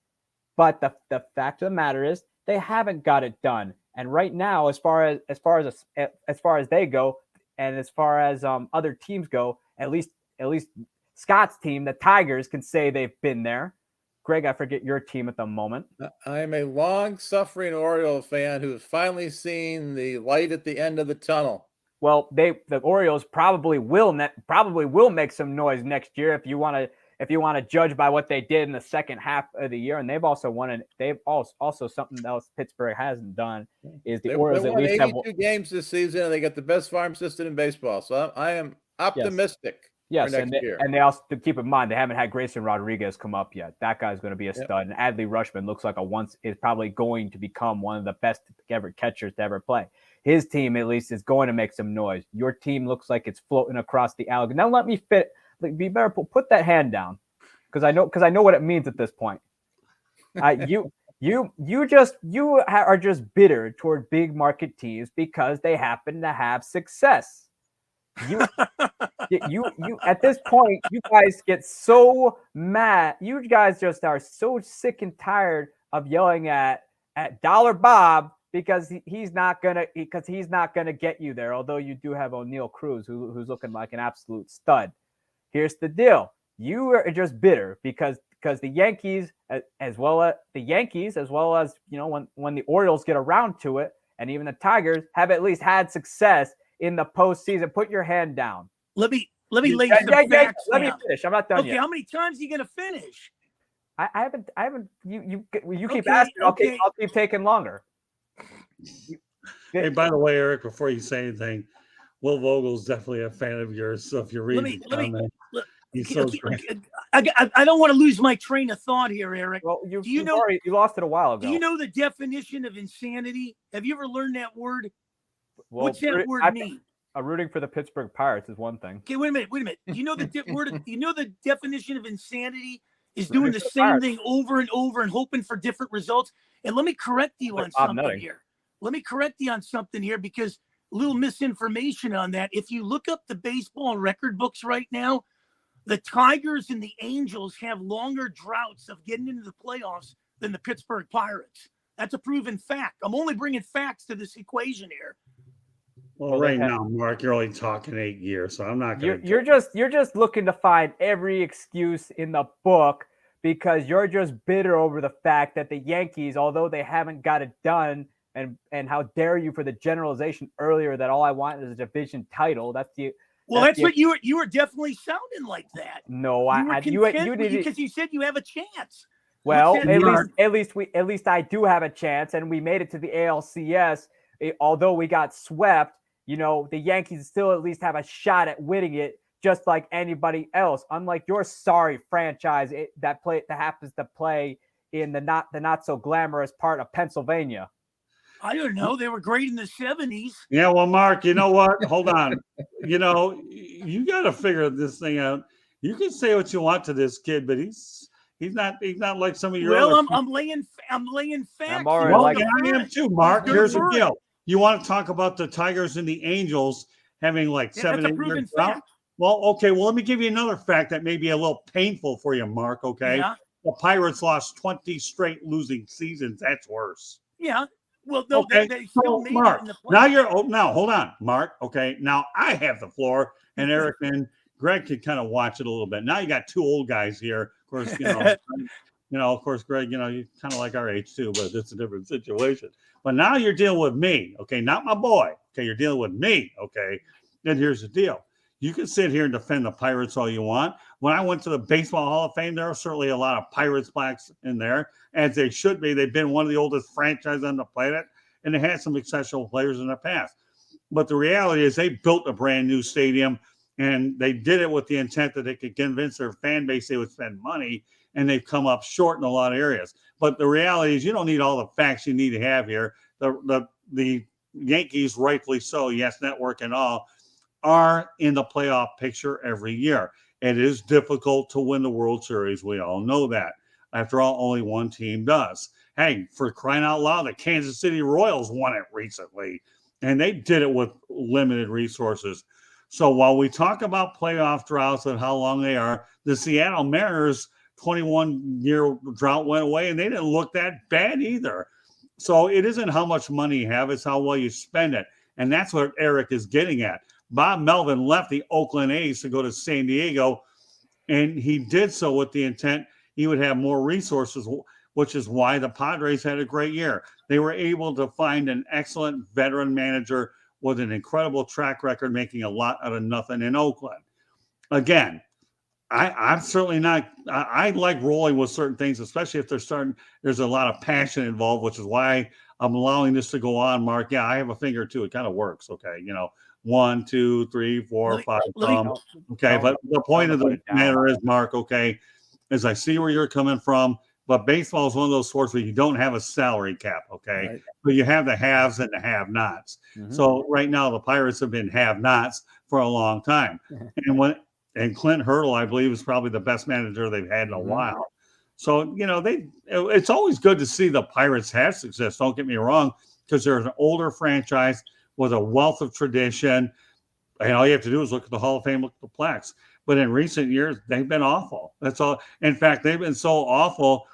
But the fact of the matter is, they haven't got it done. And right now, as far as they go, and as far as other teams go, at least Scott's team, the Tigers, can say they've been there. Greg, I forget your team at the moment. I am a long-suffering Orioles fan who's finally seen the light at the end of the tunnel. Well, the Orioles probably will make some noise next year if you want to judge by what they did in the second half of the year. And they've also won. They've also something else Pittsburgh hasn't done is the Orioles they at won least 82 games this season, and they got the best farm system in baseball. So I am optimistic. Yes, for next year. And they also, to keep in mind, they haven't had Grayson Rodriguez come up yet. That guy's going to be a stud. And Adley Rutschman looks like is probably going to become one of the best ever catchers to ever play. His team, at least, is going to make some noise. Your team looks like it's floating across the alley. Now let me be better. Put that hand down, because I know what it means at this point. You are just bitter toward big market teams because they happen to have success. You at this point, you guys get so mad. You guys just are so sick and tired of yelling at Dollar Bob because he's not gonna get you there. Although you do have O'Neal Cruz, who's looking like an absolute stud. Here's the deal: you are just bitter because the Yankees, as well as when the Orioles get around to it, and even the Tigers have at least had success in the postseason. Put your hand down. Let me lay some facts Let me down. finish. I'm not done Okay, yet. how many times are you gonna finish? I haven't. You keep asking. I'll keep taking longer. Hey, by the way, Eric, before you say anything, Will Vogel's definitely a fan of yours. So if you read he's so great. I don't want to lose my train of thought here, Eric. Well, you lost it a while ago. Do you know the definition of insanity? Have you ever learned that word? Well, what's that word mean? Rooting for the Pittsburgh Pirates is one thing. Okay, wait a minute. Do you know the word? You know the definition of insanity is doing the same thing over and over and hoping for different results. And let me correct you on something here. Let me correct you on something here, because a little misinformation on that. If you look up the baseball record books right now, the Tigers and the Angels have longer droughts of getting into the playoffs than the Pittsburgh Pirates. That's a proven fact. I'm only bringing facts to this equation here. Well, right now, Mark, you're only talking 8 years, so I'm not going to. You're just looking to find every excuse in the book because you're just bitter over the fact that the Yankees, although they haven't got it done, and how dare you for the generalization earlier that all I want is a division title. That's what you were definitely sounding like that. No, you did because you said you have a chance. Well, at least I do have a chance, and we made it to the ALCS. Although we got swept, the Yankees still at least have a shot at winning it, just like anybody else. Unlike your sorry franchise that happens to play in the not so glamorous part of Pennsylvania. I don't know. They were great in the 70s. Yeah, well, Mark, you know what? Hold on. You got to figure this thing out. You can say what you want to this kid, but he's not like some of your. Well, I'm laying facts. I am too, Mark. Here's the deal. You want to talk about the Tigers and the Angels having like 7 years out? Well, okay. Well, let me give you another fact that may be a little painful for you, Mark. Okay. Yeah. The Pirates lost 20 straight losing seasons. That's worse. Yeah. Well, no, okay. they still made Mark, it in the playoffs. now hold on, Mark. Okay. Now I have the floor, and Eric and Greg can kind of watch it a little bit. Now you got two old guys here. Of course, of course, Greg, you're kind of like our age too, but it's a different situation. But now you're dealing with me, okay? Not my boy, okay? You're dealing with me, okay? Then here's the deal. You can sit here and defend the Pirates all you want. When I went to the Baseball Hall of Fame, there are certainly a lot of Pirates plaques in there, as they should be. They've been one of the oldest franchises on the planet, and they had some exceptional players in the past. But the reality is they built a brand new stadium, and they did it with the intent that they could convince their fan base they would spend money, and they've come up short in a lot of areas. But the reality is you don't need all the facts you need to have here. The Yankees, rightfully so, yes, network and all, are in the playoff picture every year. It is difficult to win the World Series. We all know that. After all, only one team does. Hey, for crying out loud, the Kansas City Royals won it recently, and they did it with limited resources. So while we talk about playoff droughts and how long they are, the Seattle Mariners' 21-year drought went away, and they didn't look that bad either. So it isn't how much money you have, it's how well you spend it. And that's what Eric is getting at. Bob Melvin left the Oakland A's to go to San Diego, and he did so with the intent he would have more resources, which is why the Padres had a great year. They were able to find an excellent veteran manager with an incredible track record, making a lot out of nothing in Oakland. Again, I'm certainly not. I like rolling with certain things, especially if there's a lot of passion involved, which is why I'm allowing this to go on, Mark. Yeah, I have a finger too. It kind of works. Okay. 1, 2, 3, 4, 5. Okay. But the point of the matter is, Mark, okay, is I see where you're coming from, but baseball is one of those sports where you don't have a salary cap. Okay. Right. But you have the haves and the have-nots. Mhm. So right now the Pirates have been have-nots for a long time. And Clint Hurdle, I believe, is probably the best manager they've had in a while. So, it's always good to see the Pirates have success. Don't get me wrong, because they're an older franchise with a wealth of tradition. And all you have to do is look at the Hall of Fame, look at the plaques. But in recent years, they've been awful. That's all. In fact, they've been so awful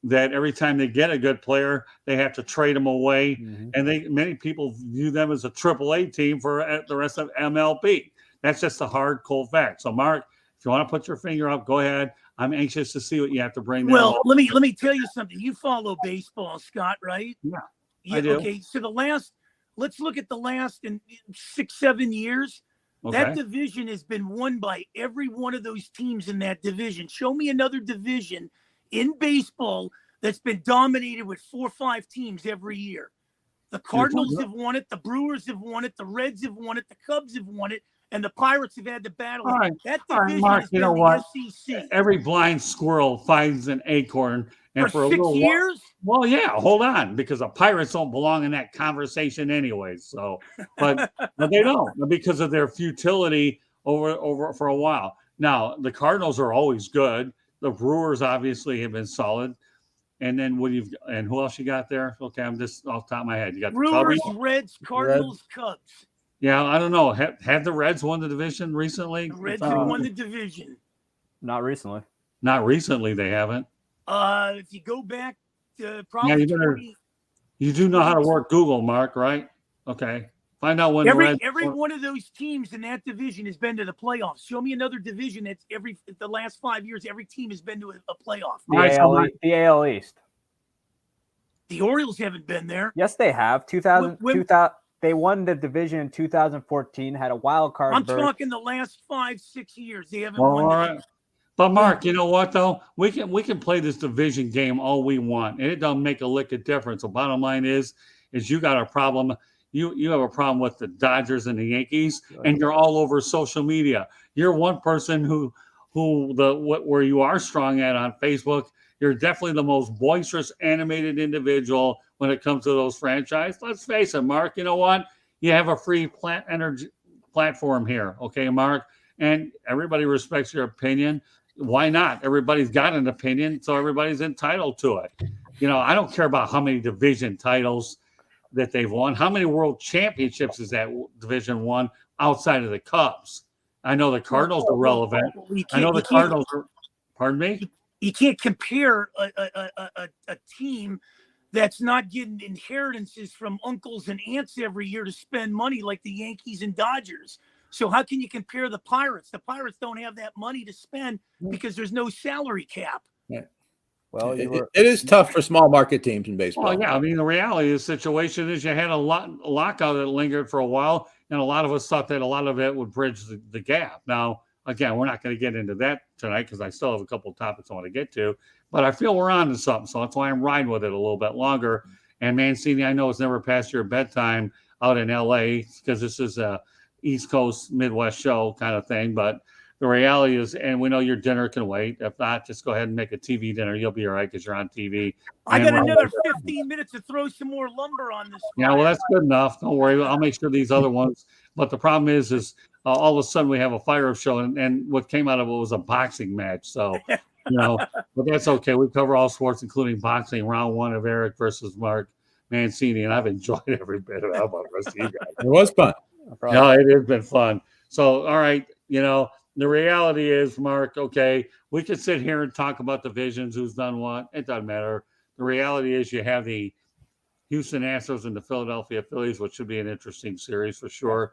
that every time they get a good player, they have to trade them away. Mhm. And many people view them as a AAA team for the rest of MLB. That's just a hard, cold fact. So, Mark, if you want to put your finger up, go ahead. I'm anxious to see what you have to bring. Well, let me tell you something. You follow baseball, Scott, right? Yeah, I do. Okay, so let's look at the last 6-7 years. Okay. That division has been won by every one of those teams in that division. Show me another division in baseball that's been dominated with 4 or 5 teams every year. The Cardinals have won it. The Brewers have won it. The Reds have won it. The Cubs have won it. And the Pirates have had to battle. All right. That All right, division Mark, has you been know the what? SEC. Every blind squirrel finds an acorn. And For a 6 little years? Well, yeah, hold on, because the Pirates don't belong in that conversation anyway. So, but they don't, because of their futility over for a while. Now, the Cardinals are always good. The Brewers obviously have been solid. And then who else you got there? Okay, I'm just off the top of my head. You got Brewers, the Cubs. Reds, Cardinals, Cubs. Yeah, I don't know. Have the Reds won the division recently? The Reds have won the division. Not recently. Not recently, they haven't. If you go back to probably 20. You do know how to work Google, Mark, right? Okay. Find out when every one of those teams in that division has been to the playoffs. Show me another division that's the last 5 years, every team has been to a playoff. The AL East. The Orioles haven't been there. Yes, they have. 2000, they won the division in 2014, had a wild card. I'm talking the last 5-6 years. They haven't all won. Right. But Mark, you know what though? We can play this division game all we want, and it doesn't make a lick of difference. The bottom line is you got a problem. You have a problem with the Dodgers and the Yankees, and you're all over social media. You're one person where you are strong at on Facebook. You're definitely the most boisterous, animated individual when it comes to those franchises. Let's face it, Mark. You know what? You have a free platform here, okay, Mark? And everybody respects your opinion. Why not? Everybody's got an opinion, so everybody's entitled to it. I don't care about how many division titles that they've won. How many world championships is that division won outside of the Cubs? I know the Cardinals are relevant. I know the Cardinals are. Pardon me? You can't compare a team that's not getting inheritances from uncles and aunts every year to spend money like the Yankees and Dodgers. So how can you compare the Pirates? The Pirates don't have that money to spend because there's no salary cap. Yeah. Well, it is tough for small market teams in baseball. Well, yeah. I mean, the reality of the situation is you had a lockout that lingered for a while, and a lot of us thought that a lot of it would bridge the gap. Now, again, we're not going to get into that tonight because I still have a couple of topics I want to get to, but I feel we're on to something, so that's why I'm riding with it a little bit longer. And Mancini, I know it's never past your bedtime out in L.A. because this is a East Coast, Midwest show kind of thing, but the reality is, and we know your dinner can wait. If not, just go ahead and make a TV dinner. You'll be all right because you're on TV. I got another 15 minutes to throw some more lumber on this. Yeah, well, that's good enough. Don't worry. I'll make sure these other ones. But the problem is all of a sudden we have a fire-up show, and what came out of it was a boxing match. So, but that's okay. We cover all sports, including boxing. Round 1 of Eric versus Mark Mancini, and I've enjoyed every bit of it. How about the rest of you guys? It was fun. No, it has been fun. So, all right, the reality is, Mark, okay, we could sit here and talk about divisions, who's done what. It doesn't matter. The reality is you have the Houston Astros and the Philadelphia Phillies, which should be an interesting series for sure.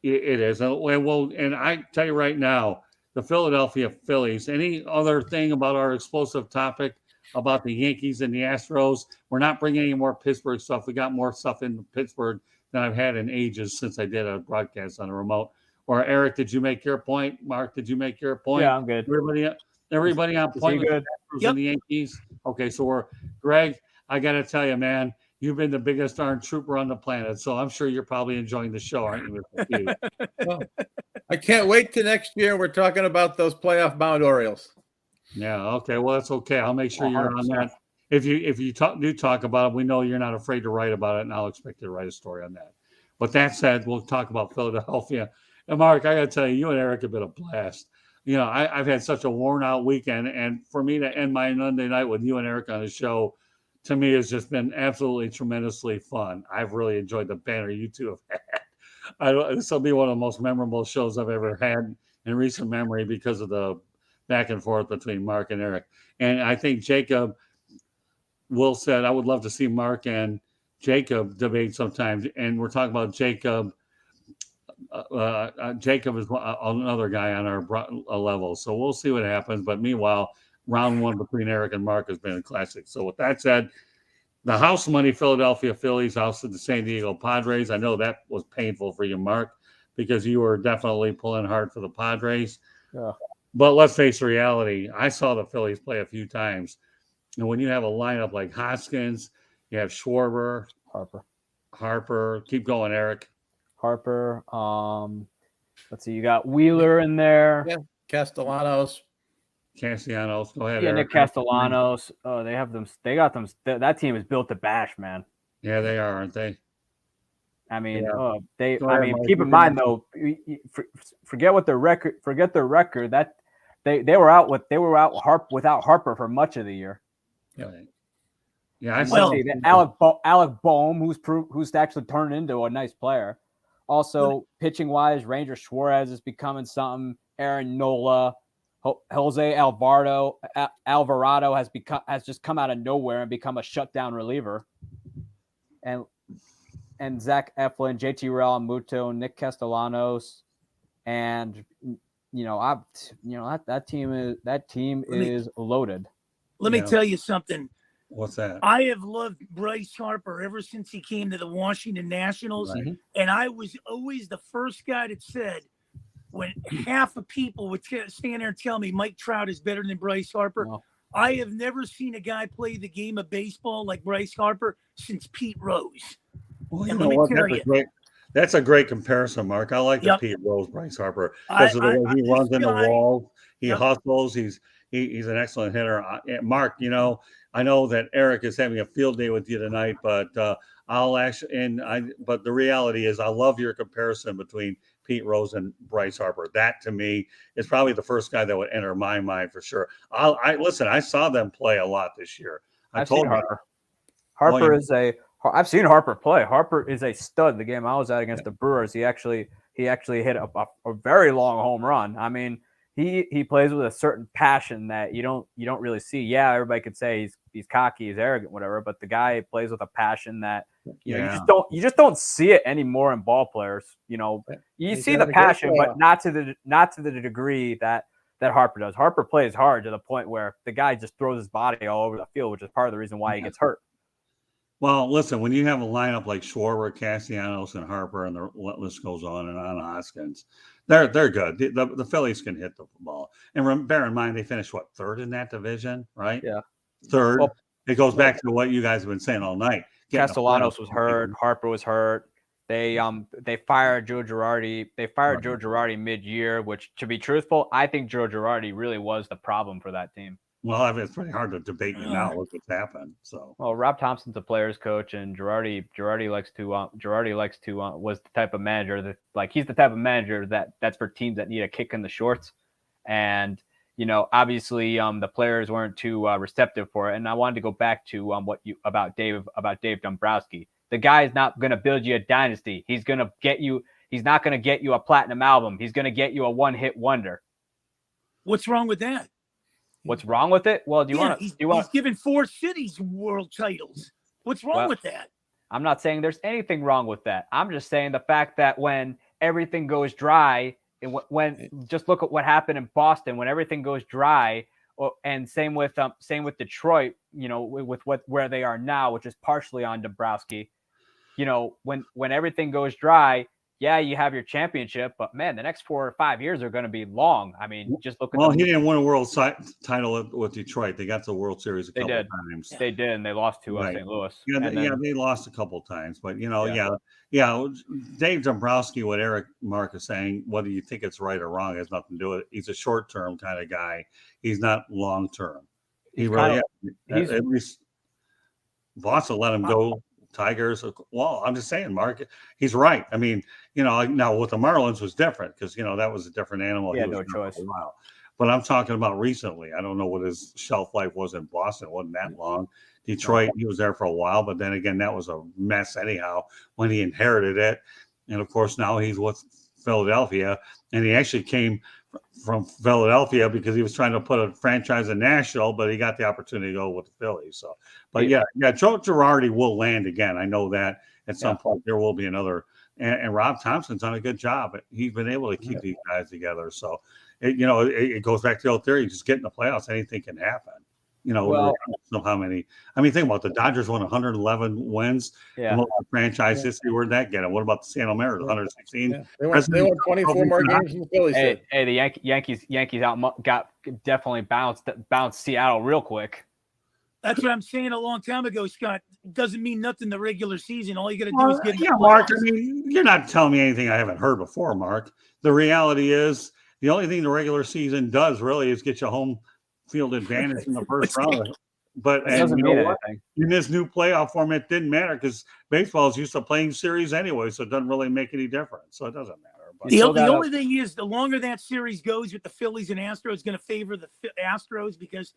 It is. And I tell you right now, the Philadelphia Phillies. Any other thing about our explosive topic about the Yankees and the Astros? We're not bringing any more Pittsburgh stuff. We got more stuff in Pittsburgh than I've had in ages since I did a broadcast on a remote. Or Eric, did you make your point? Mark, did you make your point? Yeah, I'm good. Everybody on point with the Astros and the Yankees? Okay, so Greg, I got to tell you, man, you've been the biggest darn trooper on the planet, so I'm sure you're probably enjoying the show, aren't you? Well, I can't wait till next year. We're talking about those playoff bound Orioles. Yeah, okay. Well, that's okay. I'll make sure you're on that. If you talk about it, we know you're not afraid to write about it, and I'll expect you to write a story on that. But that said, we'll talk about Philadelphia. And Mark, I got to tell you, you and Eric have been a blast. You know, I've had such a worn-out weekend, and for me to end my Monday night with you and Eric on the show, to me, has just been absolutely tremendously fun. I've really enjoyed the banner you two have had. This will be one of the most memorable shows I've ever had in recent memory because of the back and forth between Mark and Eric. And I think Jacob Will said, I would love to see Mark and Jacob debate sometimes. And we're talking about Jacob. Jacob is another guy on our level. So we'll see what happens. But meanwhile, round one between Eric and Mark has been a classic. So with that said, the house money Philadelphia Phillies ousted the San Diego Padres. I know that was painful for you, Mark, because you were definitely pulling hard for the Padres. Yeah. But let's face reality. I saw the Phillies play a few times. And when you have a lineup like Hoskins, you have Schwarber, Harper. Keep going, Eric. Harper. Let's see. You got Wheeler in there. Yeah. Castellanos. Go ahead. Yeah, Eric. Nick Castellanos. Oh, they have them. They got them. That team is built to bash, man. Yeah, they are, aren't they? I mean, yeah. Keep in mind though. Forget their record. That they were out without Harper for much of the year. Yeah. Yeah, I saw Alec Boehm, who's actually turned into a nice player. Also, pitching wise, Ranger Suarez is becoming something. Aaron Nola, Jose Alvarado has just come out of nowhere and become a shutdown reliever. And Zach Eflin, JT Realmuto, Nick Castellanos, and that team is loaded. Let me tell you something. What's that? I have loved Bryce Harper ever since he came to the Washington Nationals. Right. And I was always the first guy that said, when half of people would stand there and tell me Mike Trout is better than Bryce Harper, No. I have never seen a guy play the game of baseball like Bryce Harper since Pete Rose. Well, you know what? That's a great comparison, Mark. I like the Pete Rose, Bryce Harper, because of the way he runs in the wall. He hustles. He's an excellent hitter. Mark, I know that Eric is having a field day with you tonight, but but the reality is I love your comparison between Pete Rose and Bryce Harper. That to me is probably the first guy that would enter my mind for sure. I saw them play a lot this year. I've seen Harper play. Harper is a stud. The game I was at against the Brewers, he actually hit a very long home run. I mean, he plays with a certain passion that you don't really see. Yeah, everybody could say he's cocky, he's arrogant, whatever, but the guy plays with a passion that you just don't see it anymore in ball players. You see the passion, but not to the degree that Harper does. Harper plays hard to the point where the guy just throws his body all over the field, which is part of the reason why he gets hurt. Well, listen, when you have a lineup like Schwarber, Castellanos, and Harper, and the list goes on and on, Hoskins, they're good. The Phillies can hit the ball. And bear in mind, they finished, third in that division, right? Yeah. Third. Well, it goes back to what you guys have been saying all night. Castellanos was hurt. Harper was hurt. They fired Joe Girardi. They fired Joe Girardi mid-year, which, to be truthful, I think Joe Girardi really was the problem for that team. Well, it's pretty hard to debate you now. Look what's happened. So, well, Rob Thompson's a player's coach, and Girardi was the type of manager that, he's the type of manager that's for teams that need a kick in the shorts, and obviously the players weren't too receptive for it. And I wanted to go back to about Dave Dombrowski. The guy is not going to build you a dynasty. He's going to get you. He's not going to get you a platinum album. He's going to get you a one-hit wonder. What's wrong with that? What's wrong with it? Well, he's given 4 cities world titles. What's wrong with that? I'm not saying there's anything wrong with that. I'm just saying the fact that when everything goes dry, and when just look at what happened in Boston, when everything goes dry, and same with Detroit, with where they are now, which is partially on Dombrowski. When everything goes dry, yeah, you have your championship, but man, the next 4 or 5 years are going to be long. I mean, just look at Well, he didn't win a world title with Detroit. They got to the World Series a couple of times. They did, and they lost to Right. St. Louis. Yeah, they lost a couple of times, but Dave Dombrowski, what Eric Mark is saying, whether you think it's right or wrong, has nothing to do with it. He's a short-term kind of guy. He's not long-term. He really is. At least Boston let him go. Tigers. Well, I'm just saying, Mark, he's right. I mean, now with the Marlins was different because, that was a different animal. He had no choice. But I'm talking about recently. I don't know what his shelf life was in Boston. It wasn't that long. Detroit, he was there for a while, but then again, that was a mess anyhow when he inherited it. And of course, now he's with Philadelphia, and he actually came from Philadelphia because he was trying to put a franchise in Nashville, but he got the opportunity to go with the Phillies. So, but Joe Girardi will land again. I know that at some point there will be another. And Rob Thompson's done a good job. He's been able to keep these guys together. So, it goes back to the old theory: just get in the playoffs, anything can happen. How many? I mean, think about the Dodgers won 111 wins. Yeah. Franchise history. Where'd that get them? What about the Seattle Mariners? 116. Yeah. They won 24 more games than the Phillies. Hey, the Yankees definitely bounced Seattle real quick. That's what I'm saying a long time ago, Scott. It doesn't mean nothing the regular season. All you got to do is get. Yeah, Mark. I mean, you're not telling me anything I haven't heard before, Mark. The reality is, the only thing the regular season does really is get you home field advantage in the first round. But in this new playoff format, it didn't matter because baseball is used to playing series anyway, so it doesn't really make any difference. So it doesn't matter. But the only thing is, the longer that series goes with the Phillies and Astros, going to favor the Astros because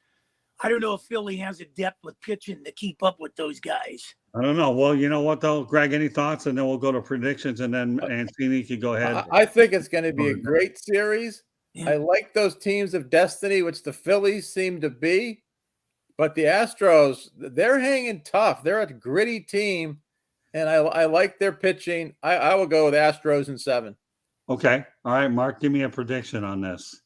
I don't know if Philly has a depth with pitching to keep up with those guys. I don't know. Well, you know what, though? Greg, any thoughts? And then we'll go to predictions, and then Ancini can go ahead. I think it's going to be a great series. Yeah. I like those teams of destiny, which the Phillies seem to be. But the Astros, they're hanging tough. They're a gritty team, and I like their pitching. I will go with Astros in 7. Okay. All right, Mark, give me a prediction on this.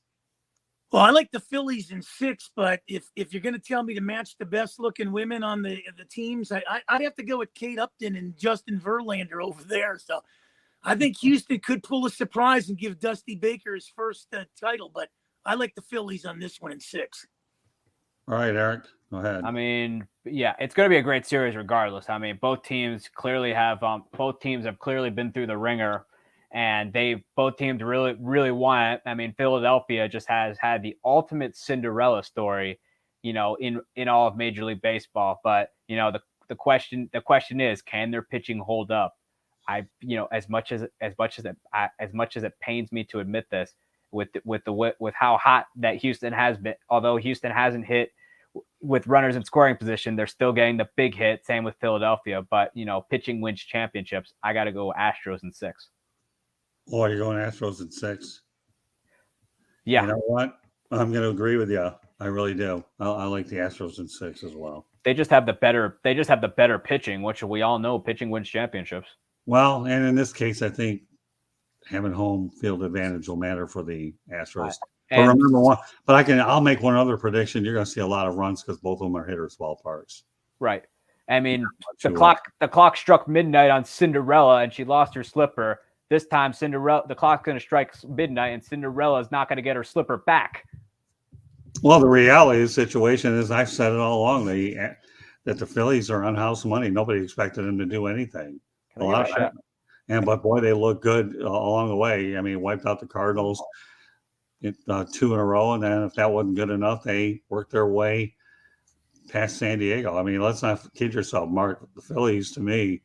Well, I like the Phillies in 6, but if you're going to tell me to match the best-looking women on the teams, I'd have to go with Kate Upton and Justin Verlander over there. So I think Houston could pull a surprise and give Dusty Baker his first title, but I like the Phillies on this one in 6. All right, Eric, go ahead. I mean, yeah, it's going to be a great series regardless. I mean, both teams have clearly been through the ringer, and both teams really want it. I mean, Philadelphia just has had the ultimate Cinderella story, in all of Major League Baseball. But the question is, can their pitching hold up? As much as it pains me to admit this, with how hot that Houston has been, although Houston hasn't hit with runners in scoring position, they're still getting the big hit. Same with Philadelphia, but pitching wins championships. I got to go Astros in 6. Oh, you're going Astros in 6. Yeah. You know what? I'm going to agree with you. I really do. I like the Astros in 6 as well. They just have the better pitching, which we all know pitching wins championships. Well, and in this case, I think having home field advantage will matter for the Astros. But remember one. But I'll make one other prediction. You're going to see a lot of runs because both of them are hitters' ballparks. Right. I mean, the clock struck midnight on Cinderella, and she lost her slipper. This time, the clock's going to strike midnight, and Cinderella is not going to get her slipper back. Well, the reality of the situation is, I've said it all along, that the Phillies are on house money. Nobody expected them to do anything. But boy, they look good along the way. I mean, wiped out the Cardinals 2 in a row, and then if that wasn't good enough, they worked their way past San Diego. I mean, let's not kid yourself, Mark. The Phillies, to me,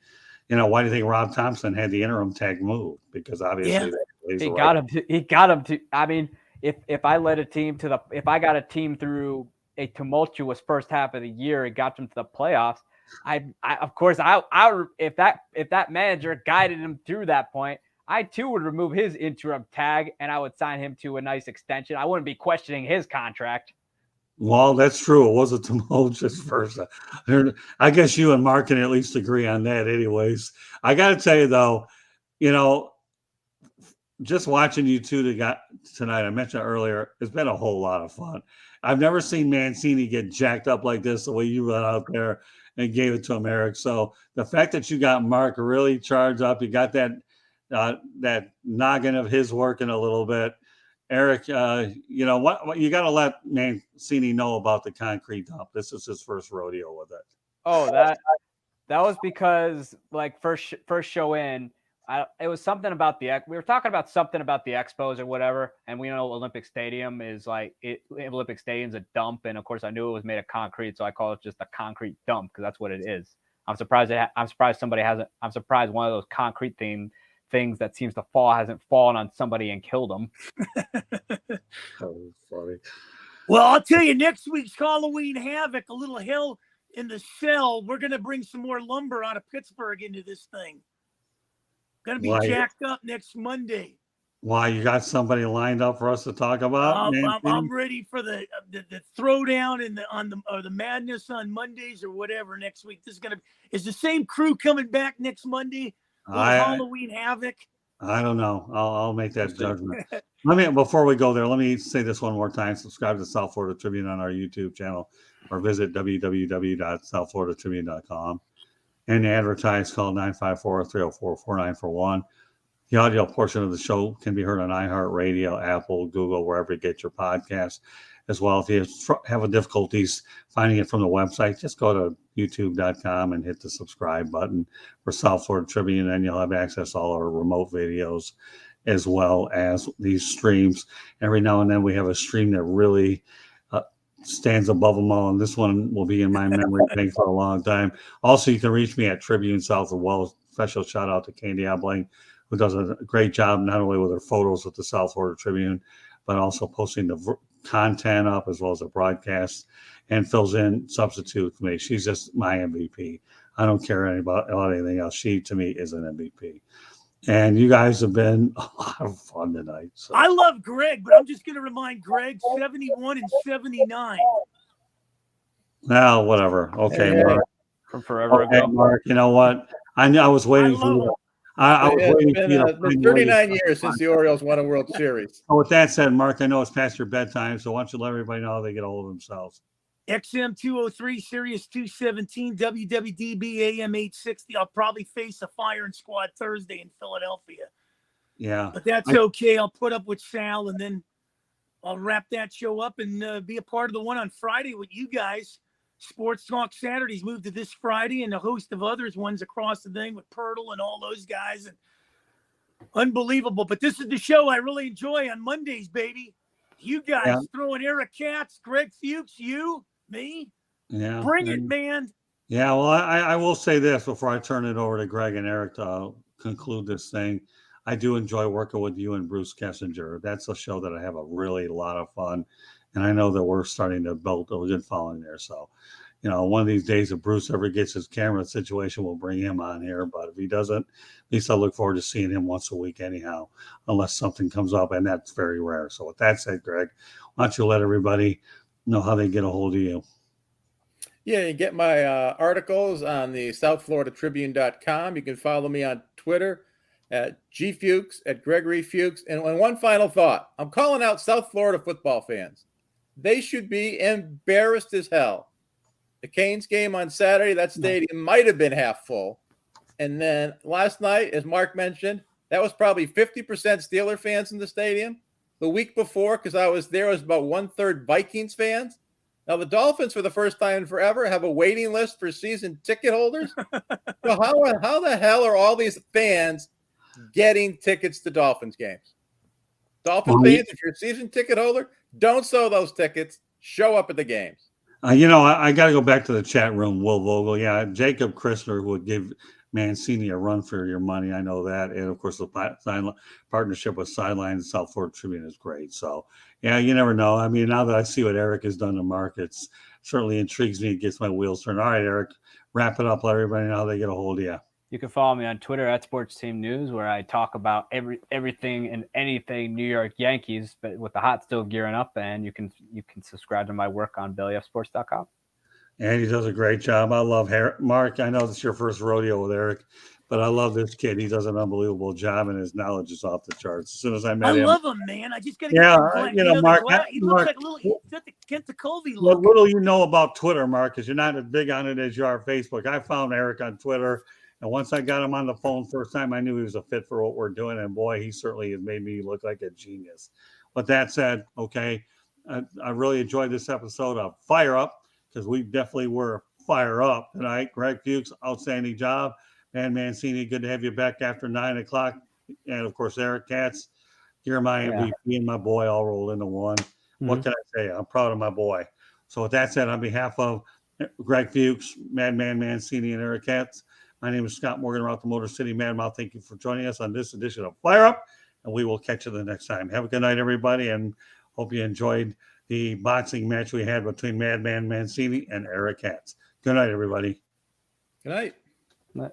why do you think Rob Thompson had the interim tag move? Because obviously he got him to. I mean, if I led a team if I got a team through a tumultuous first half of the year and got them to the playoffs, if that manager guided him through that point, I too would remove his interim tag and I would sign him to a nice extension. I wouldn't be questioning his contract. Well, that's true. It was a tumultuous first. I guess you and Mark can at least agree on that, anyways. I got to tell you, though, you know, just watching you two tonight, I mentioned earlier, it's been a whole lot of fun. I've never seen Mancini get jacked up like this, the way you went out there and gave it to him, Eric. So the fact that you got Mark really charged up, you got that noggin of his working a little bit. Eric, you know what you got to let Mancini know about the concrete dump. This is his first rodeo with it. Oh, that was because like first show in, it was something about we were talking about something about the Expos or whatever, and we know Olympic Stadium is Olympic Stadium's a dump, and of course I knew it was made of concrete, so I call it just a concrete dump because that's what it is. I'm surprised somebody hasn't. I'm surprised one of those concrete things that seems to fall hasn't fallen on somebody and killed them. Oh, funny. Well, I'll tell you, next week's Halloween Havoc, a little hell in the cell. We're going to bring some more lumber out of Pittsburgh into this thing. Going to be jacked up next Monday. Why, you got somebody lined up for us to talk about? I'm ready for the throwdown or the madness on Mondays or whatever next week. Is the same crew coming back next Monday? Halloween Havoc. I don't know. I'll make that judgment. Before we go there, let me say this one more time. Subscribe to South Florida Tribune on our YouTube channel or visit www.southfloridatribune.com. And the advertise, call 954-304-4941. The audio portion of the show can be heard on iHeartRadio, Apple, Google, wherever you get your podcasts. As well, if you have difficulties finding it from the website, just go to youtube.com and hit the subscribe button for South Florida Tribune, and you'll have access to all our remote videos as well as these streams. Every now and then we have a stream that really stands above them all, and this one will be in my memory bank for a long time. Also, you can reach me at Tribune South of Wells. Special shout out to Candy Abling, who does a great job not only with her photos with the South Florida Tribune, but also posting the content up as well as the broadcast, and fills in substitute for me. She's just my MVP. I don't care about anything else. She, to me, is an MVP. And you guys have been a lot of fun tonight. So. I love Greg, but I'm just going to remind Greg 71 and 79. Now, whatever. Okay, Mark. From forever ago. Mark, you know what? I was waiting for you. I was waiting for you. It's been 39 years since the Orioles won a World Series. So with that said, Mark, I know it's past your bedtime, so why don't you let everybody know how they get a hold of themselves? XM 203, Sirius 217, WWDB AM 860. I'll probably face a firing squad Thursday in Philadelphia. Yeah. But that's okay. I'll put up with Sal, and then I'll wrap that show up and be a part of the one on Friday with you guys. Sports Talk Saturdays moved to this Friday, and a host of others, ones across the thing with Pirtle and all those guys. And unbelievable. But this is the show I really enjoy on Mondays, baby. You guys throwing Eric Katz, Greg Fuchs, me. Yeah. Bring it, man. Yeah, well, I will say this before I turn it over to Greg and Eric to conclude this thing. I do enjoy working with you and Bruce Kessinger. That's a show that I have a lot of fun. And I know that we're starting to build a good following there. So, one of these days, if Bruce ever gets his camera situation, we'll bring him on here. But if he doesn't, at least I look forward to seeing him once a week anyhow, unless something comes up, and that's very rare. So with that said, Greg, why don't you let everybody know how they get a hold of you? Yeah, you get my articles on the southfloridatribune.com. You can follow me on Twitter at GFuchs, at Gregory Fuchs. And one final thought. I'm calling out South Florida football fans. They should be embarrassed as hell. The Canes game on Saturday, that stadium might have been half full. And then last night, as Mark mentioned, that was probably 50% Steeler fans in the stadium. The week before, because I was there, was about 1/3 Vikings fans. Now, the Dolphins, for the first time in forever, have a waiting list for season ticket holders. So how the hell are all these fans getting tickets to Dolphins games? Dolphins fans, if you're a season ticket holder, don't sell those tickets. Show up at the games. I got to go back to the chat room, Will Vogel. Yeah, Jacob Christner would give Mancini a run for your money. I know that. And, of course, the partnership with Sideline and South Florida Tribune is great. So, yeah, you never know. I mean, now that I see what Eric has done to markets, certainly intrigues me. It gets my wheels turned. All right, Eric, wrap it up. Let everybody know how they get a hold of you. You can follow me on Twitter at Sports Team News, where I talk about everything and anything New York Yankees, but with the hot still gearing up. And you can subscribe to my work on bellyupsports.com. And he does a great job. I love Mark. I know this is your first rodeo with Eric, but I love this kid. He does an unbelievable job, and his knowledge is off the charts. As soon as I met him, I love him, man. I just got to Mark. He looks like a little Kent Covey What look. little you know about Twitter, Mark, because you're not as big on it as you are Facebook. I found Eric on Twitter, and once I got him on the phone first time, I knew he was a fit for what we're doing. And boy, he certainly has made me look like a genius. With that said, okay, I really enjoyed this episode of Fire Up, because we definitely were fire up tonight. Greg Fuchs, outstanding job. Man Mancini, good to have you back after 9 o'clock. And, of course, Eric Katz, you're my MVP and my boy all rolled into one. Mm-hmm. What can I say? I'm proud of my boy. So with that said, on behalf of Greg Fuchs, Madman Mancini, and Eric Katz, my name is Scott Morgan, Route to Motor City Madmouth. Thank you for joining us on this edition of Fire Up, and we will catch you the next time. Have a good night, everybody, and hope you enjoyed the boxing match we had between Madman Mancini and Eric Katz. Good night, everybody. Good night. Good night.